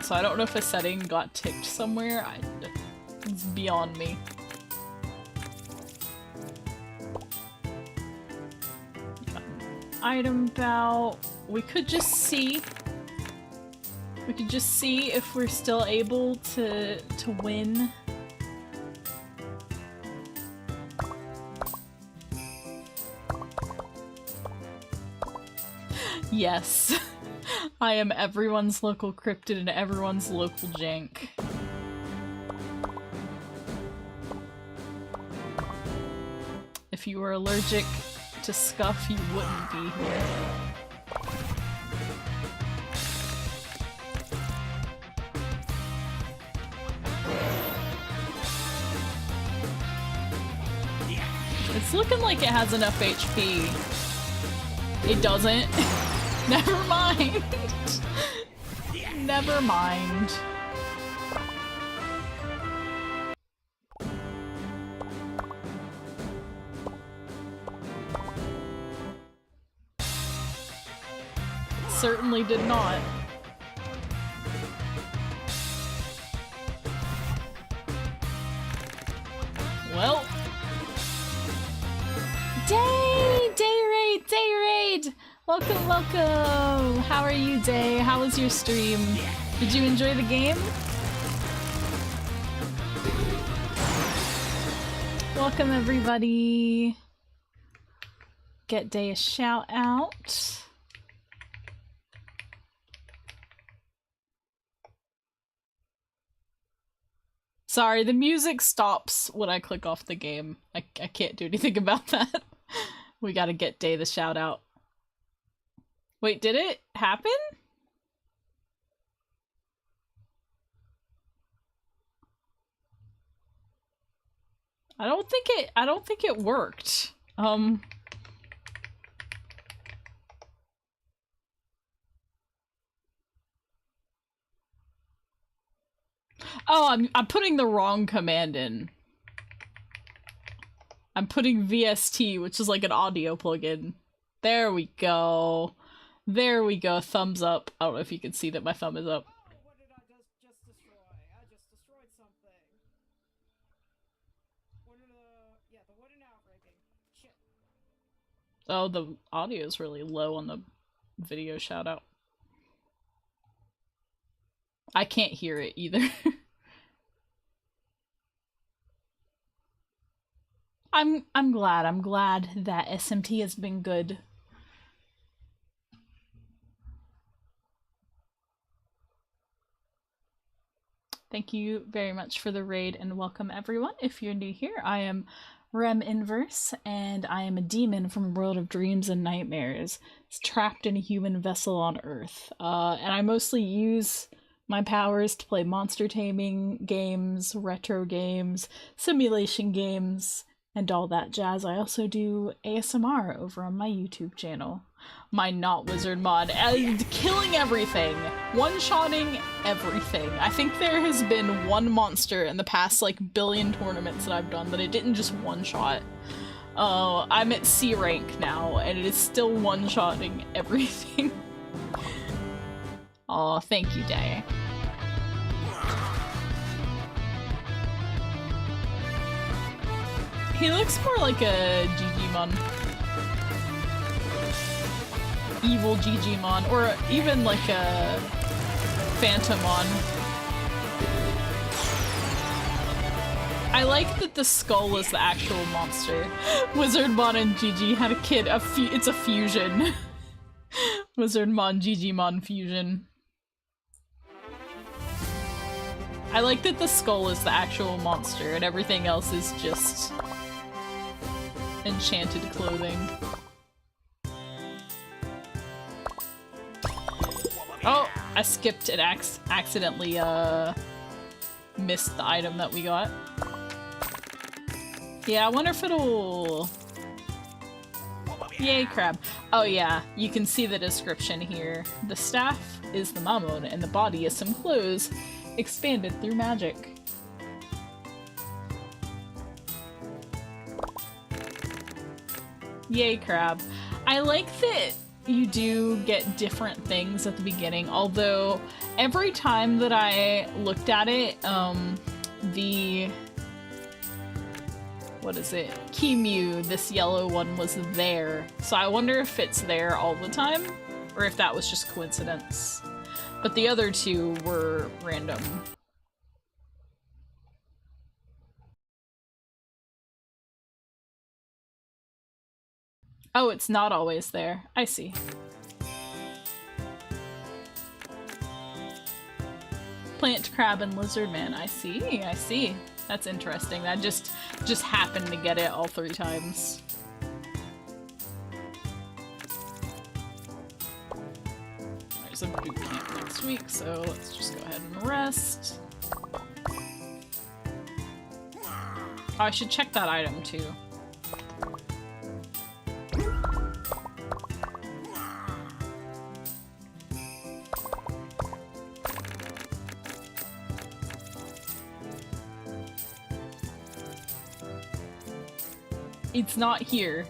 So I don't know if a setting got ticked somewhere. It's beyond me. Item bout. We could just see. We could just see if we're still able to win. Yes. I am everyone's local cryptid and everyone's local jank. If you were allergic to scuff, you wouldn't be here. It's looking like it has enough HP. It doesn't. Never mind. Never mind. Certainly did not. Well. Day raid! Welcome, welcome! How are you, Day? How was your stream? Did you enjoy the game? Welcome, everybody. Get Day a shout out. Sorry, the music stops when I click off the game. I can't do anything about that. We gotta get Day the shout out. Wait, did it happen? I don't think it worked. Oh, I'm putting the wrong command in. I'm putting VST, which is like an audio plugin. There we go. There we go. Thumbs up. I don't know if you can see that my thumb is up. Oh, what did I just destroy? I just destroyed something. The wooden outrigging. Shit. Oh, the audio is really low on the video shout out. I can't hear it either. I'm glad. I'm glad that SMT has been good. Thank you very much for the raid and welcome everyone. If you're new here, I am Rem Inverse, and I am a demon from a world of dreams and nightmares. It's trapped in a human vessel on Earth. And I mostly use my powers to play monster taming games, retro games, simulation games, and all that jazz. I also do ASMR over on my YouTube channel. My not wizard mod, and killing everything, one-shotting everything. I think there has been one monster in the past like billion tournaments that I've done that it didn't just one-shot. I'm at C rank now, and it is still one-shotting everything. Aw, thank you, Day. He looks more like a Gigimon. Evil Gigimon, or even like a Phantomon. I like that the skull is the actual monster. Wizardmon and Gigi had a kid, it's a fusion. Wizardmon, Gigimon fusion. I like that the skull is the actual monster and everything else is just enchanted clothing. Oh, I skipped and accidentally missed the item that we got. Yeah, I wonder if it'll... Yay, crab. Oh yeah, you can see the description here. The staff is the Mamon and the body is some clothes expanded through magic. Yay, crab. I like that you do get different things at the beginning, although every time that I looked at it, what is it? Kimu, this yellow one, was there. So I wonder if it's there all the time, or if that was just coincidence. But the other two were random. Oh, it's not always there. I see. Plant, crab, and lizard man. I see, I see. That's interesting. That just happened to get it all 3 times. There's a boot camp next week, so let's just go ahead and rest. Oh, I should check that item too. It's not here,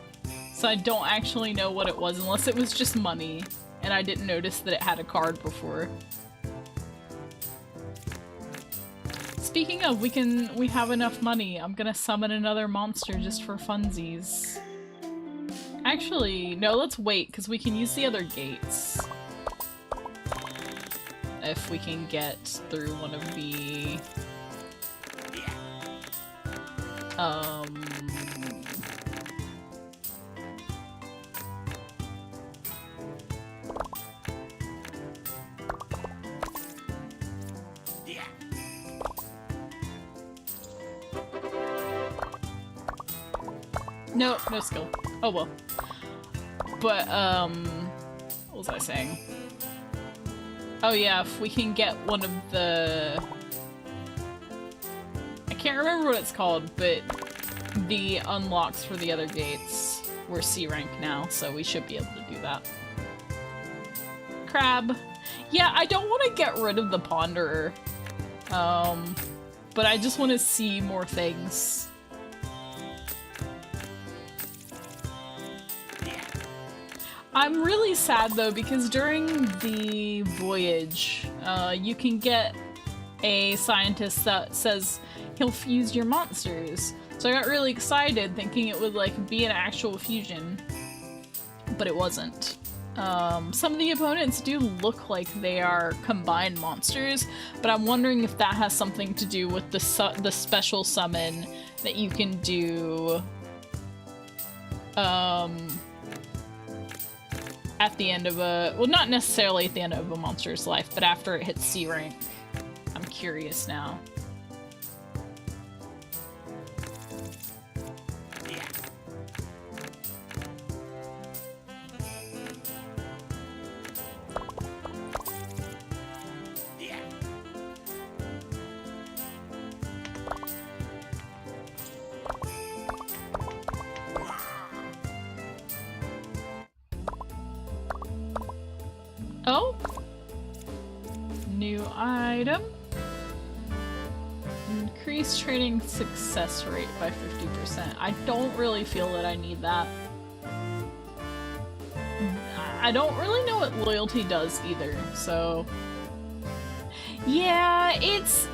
so I don't actually know what it was unless it was just money and I didn't notice that it had a card before. Speaking of, we have enough money. I'm gonna summon another monster just for funsies. Actually, no, let's wait because we can use the other gates. If we can get through one of the No, no skill. Oh well. But, what was I saying? Oh yeah, if we can get one of the... I can't remember what it's called, but the unlocks for the other gates were C rank now, so we should be able to do that. Crab. Yeah, I don't want to get rid of the Ponderer. But I just want to see more things. I'm really sad though because during the voyage, you can get a scientist that says he'll fuse your monsters. So I got really excited thinking it would like be an actual fusion, but it wasn't. Some of the opponents do look like they are combined monsters, but I'm wondering if that has something to do with the special summon that you can do at the end of a, well, not necessarily at the end of a monster's life, but after it hits C rank. I'm curious now. Oh! New item. Increase trading success rate by 50%. I don't really feel that I need that. I don't really know what loyalty does either, so... Yeah, it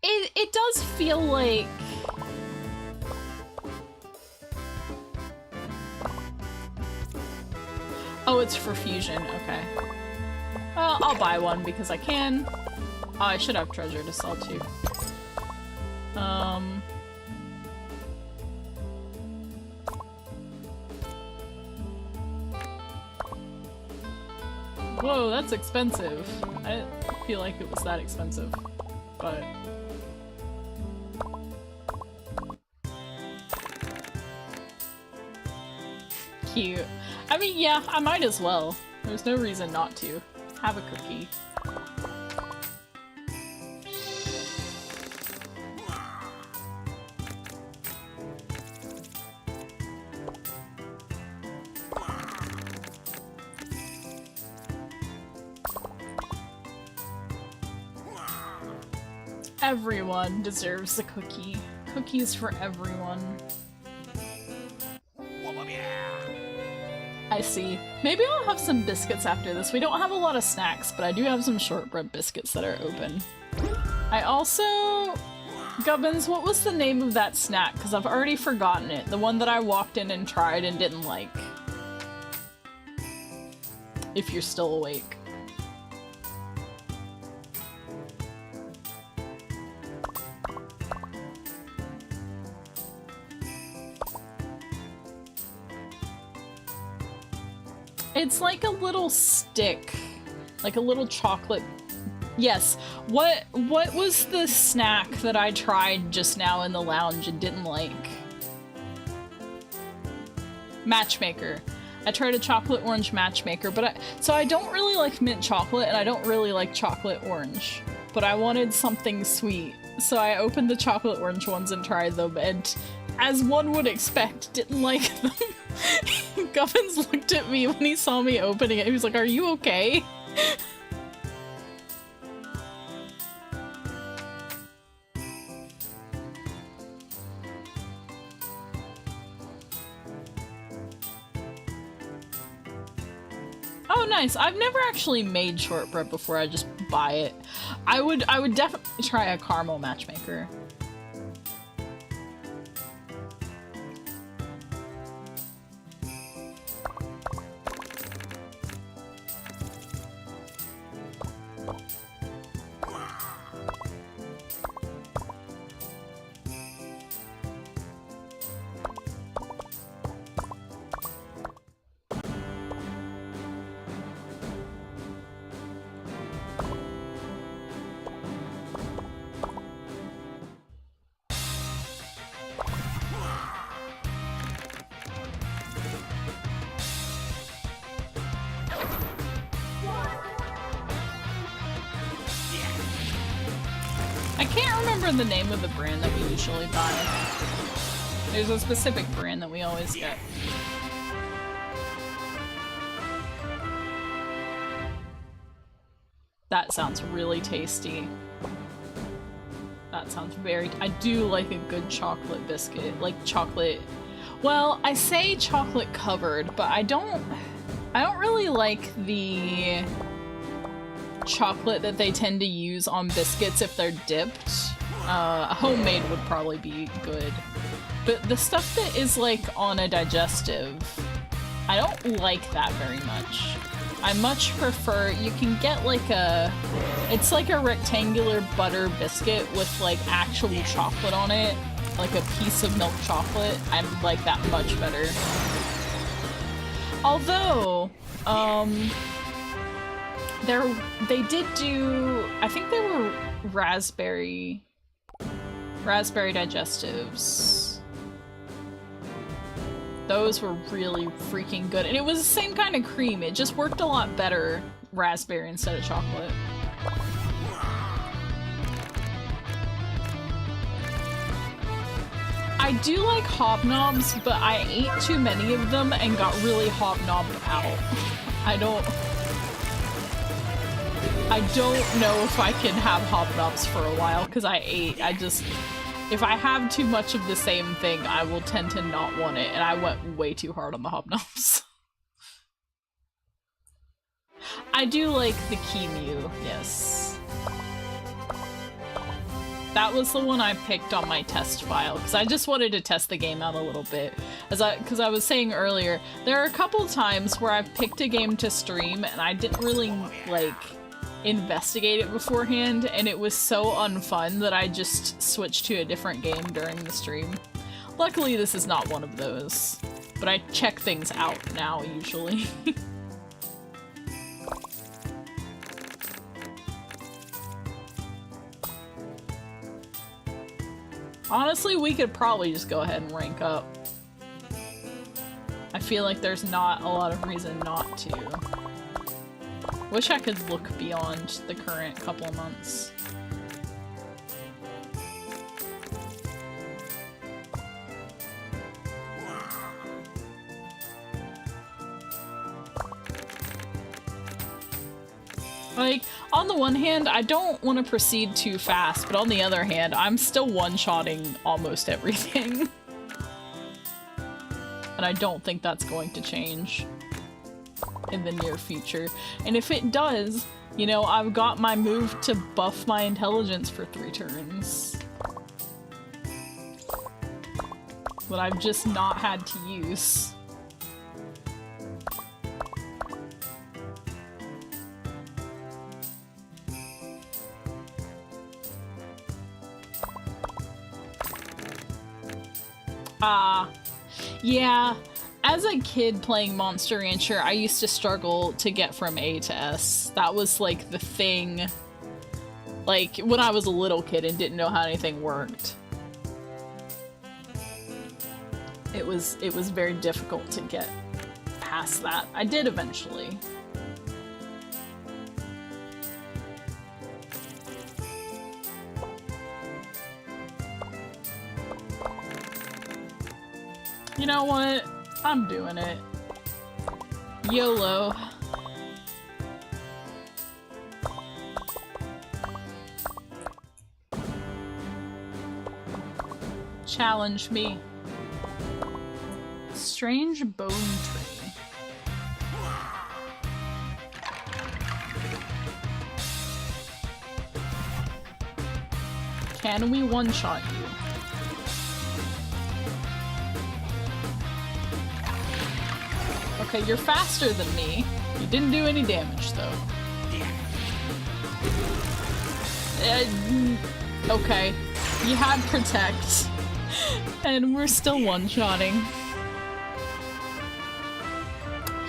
does feel like... Oh, it's for fusion, okay. Well, I'll buy one because I can. Oh, I should have treasure to sell too. Whoa, that's expensive. I didn't feel like it was that expensive, but... Cute. I mean, yeah, I might as well. There's no reason not to. Have a cookie. Everyone deserves a cookie. Cookies for everyone. I see. Maybe I'll have some biscuits after this. We don't have a lot of snacks, but I do have some shortbread biscuits that are open. I also... Gubbins, what was the name of that snack? Because I've already forgotten it. The one that I walked in and tried and didn't like. If you're still awake. It's like a little stick, like a little chocolate. Yes. What was the snack that I tried just now in the lounge and didn't like? Matchmaker. I tried a chocolate orange matchmaker, but so I don't really like mint chocolate and I don't really like chocolate orange, but I wanted something sweet. So I opened the chocolate orange ones and tried them, and as one would expect, didn't like them. Gubbins looked at me when he saw me opening it. He was like, "Are you okay?" Oh, nice. I've never actually made shortbread before. I just buy it. I would definitely try a caramel matchmaker. The name of the brand that we usually buy. There's a specific brand that we always get. That sounds really tasty. That sounds very... I do like a good chocolate biscuit. Like chocolate... Well, I say chocolate covered, but I don't really like the chocolate that they tend to use on biscuits if they're dipped. Homemade would probably be good. But the stuff that is like on a digestive, I don't like that very much. I much prefer, you can get like it's like a rectangular butter biscuit with like actual chocolate on it, like a piece of milk chocolate. I like that much better. Although, they did do, I think they were raspberry digestives. Those were really freaking good. And it was the same kind of cream. It just worked a lot better raspberry instead of chocolate. I do like hobnobs, but I ate too many of them and got really hobnobbed out. I don't know if I can have hobnobs for a while because if I have too much of the same thing, I will tend to not want it, and I went way too hard on the hobnobs. I do like the Kimu, yes. That was the one I picked on my test file, because I just wanted to test the game out a little bit. Because I was saying earlier, there are a couple times where I've picked a game to stream, and I didn't really, like, investigate it beforehand, and it was so unfun that I just switched to a different game during the stream. Luckily, this is not one of those, but I check things out now, usually. Honestly, we could probably just go ahead and rank up. I feel like there's not a lot of reason not to. Wish I could look beyond the current couple of months. Like, on the one hand, I don't want to proceed too fast, but on the other hand, I'm still one-shotting almost everything. And I don't think that's going to change in the near future. And if it does, you know, I've got my move to buff my intelligence for 3 turns. But I've just not had to use. Yeah. As a kid playing Monster Rancher, I used to struggle to get from A to S. That was like the thing, like when I was a little kid and didn't know how anything worked. It was very difficult to get past that. I did eventually. You know what? I'm doing it. YOLO. Challenge me. Strange bone tree. Can we one-shot you? Okay, you're faster than me. You didn't do any damage, though. Okay. You had Protect. And we're still one-shotting.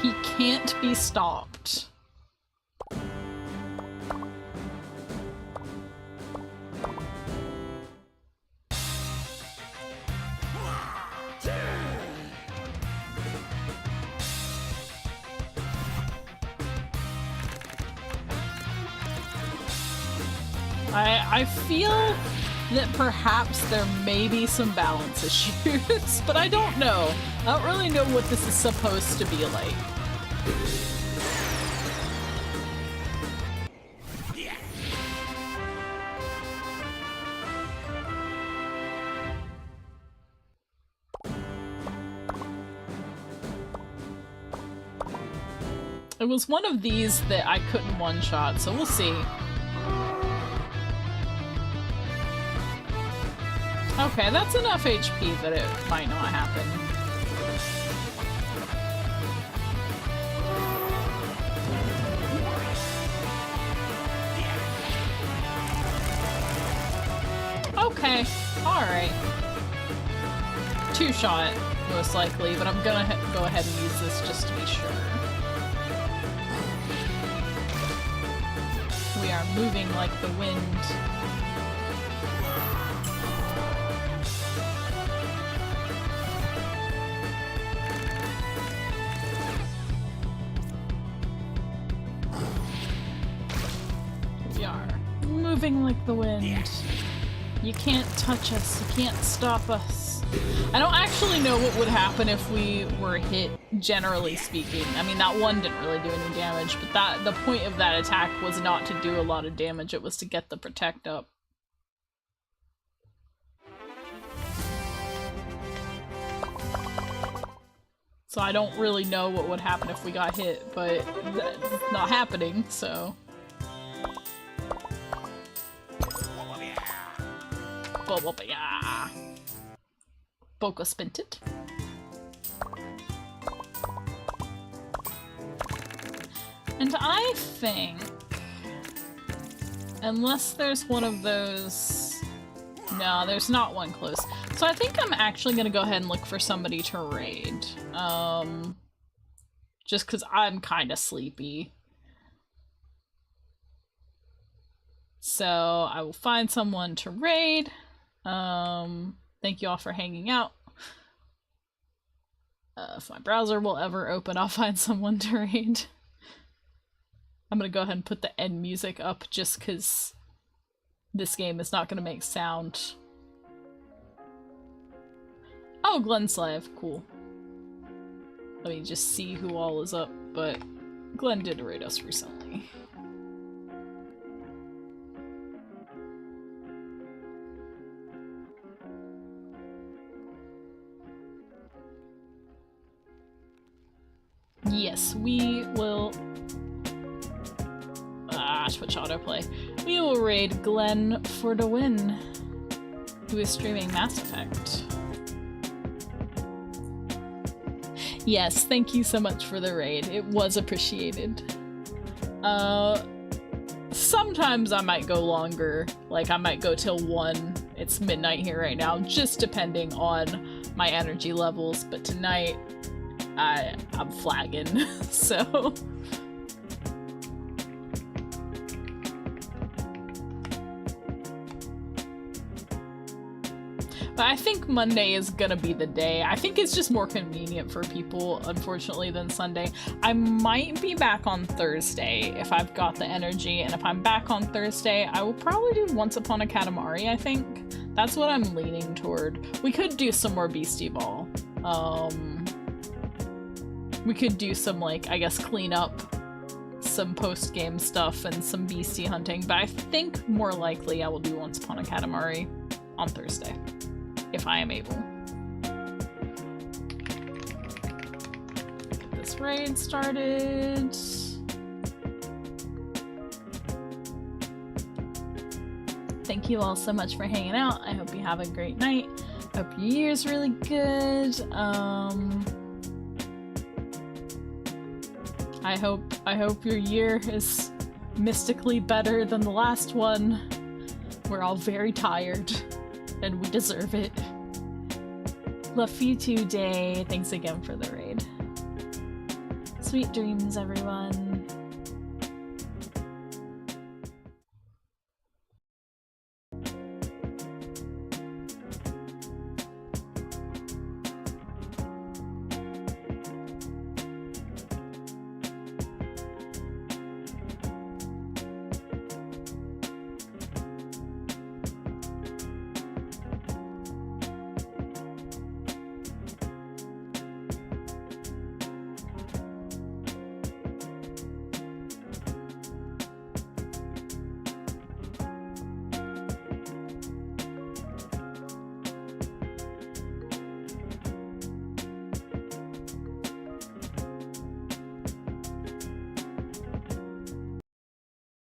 He can't be stopped. I feel that perhaps there may be some balance issues, but I don't know. I don't really know what this is supposed to be like. It was one of these that I couldn't one-shot, so we'll see. Okay, that's enough HP that it might not happen. Okay, alright. 2-shot, most likely, but I'm gonna go ahead and use this just to be sure. We are moving like the wind. Moving like the wind. You can't touch us. You can't stop us. I don't actually know what would happen if we were hit, generally speaking. I mean, that one didn't really do any damage, but the point of that attack was not to do a lot of damage, it was to get the protect up. So I don't really know what would happen if we got hit, but it's not happening, so... Boca spinted. And I think... Unless there's one of those... No, there's not one close. So I think I'm actually gonna go ahead and look for somebody to raid. Just because I'm kind of sleepy. So I will find someone to raid. Thank you all for hanging out. If my browser will ever open, I'll find someone to raid. I'm gonna go ahead and put the end music up just because this game is not gonna make sound. Oh, Glenslave, cool. Let me just see who all is up, but Glenn did raid us recently. Yes, we will... switch autoplay. We will raid Glenn for the win, who is streaming Mass Effect. Yes, thank you so much for the raid. It was appreciated. Sometimes I might go longer. Like, I might go till 1. It's midnight here right now, just depending on my energy levels. But tonight, I'm flagging, so... But I think Monday is gonna be the day. I think it's just more convenient for people, unfortunately, than Sunday. I might be back on Thursday if I've got the energy, and if I'm back on Thursday, I will probably do Once Upon a Katamari, I think. That's what I'm leaning toward. We could do some more Beastie Ball. We could do some, like, I guess, clean up some post-game stuff and some beastie hunting, but I think more likely I will do Once Upon a Katamari on Thursday. If I am able. Get this raid started. Thank you all so much for hanging out. I hope you have a great night. I hope your year's really good. I hope your year is mystically better than the last one. We're all very tired. And we deserve it. Love you too, Day. Thanks again for the raid. Sweet dreams, everyone.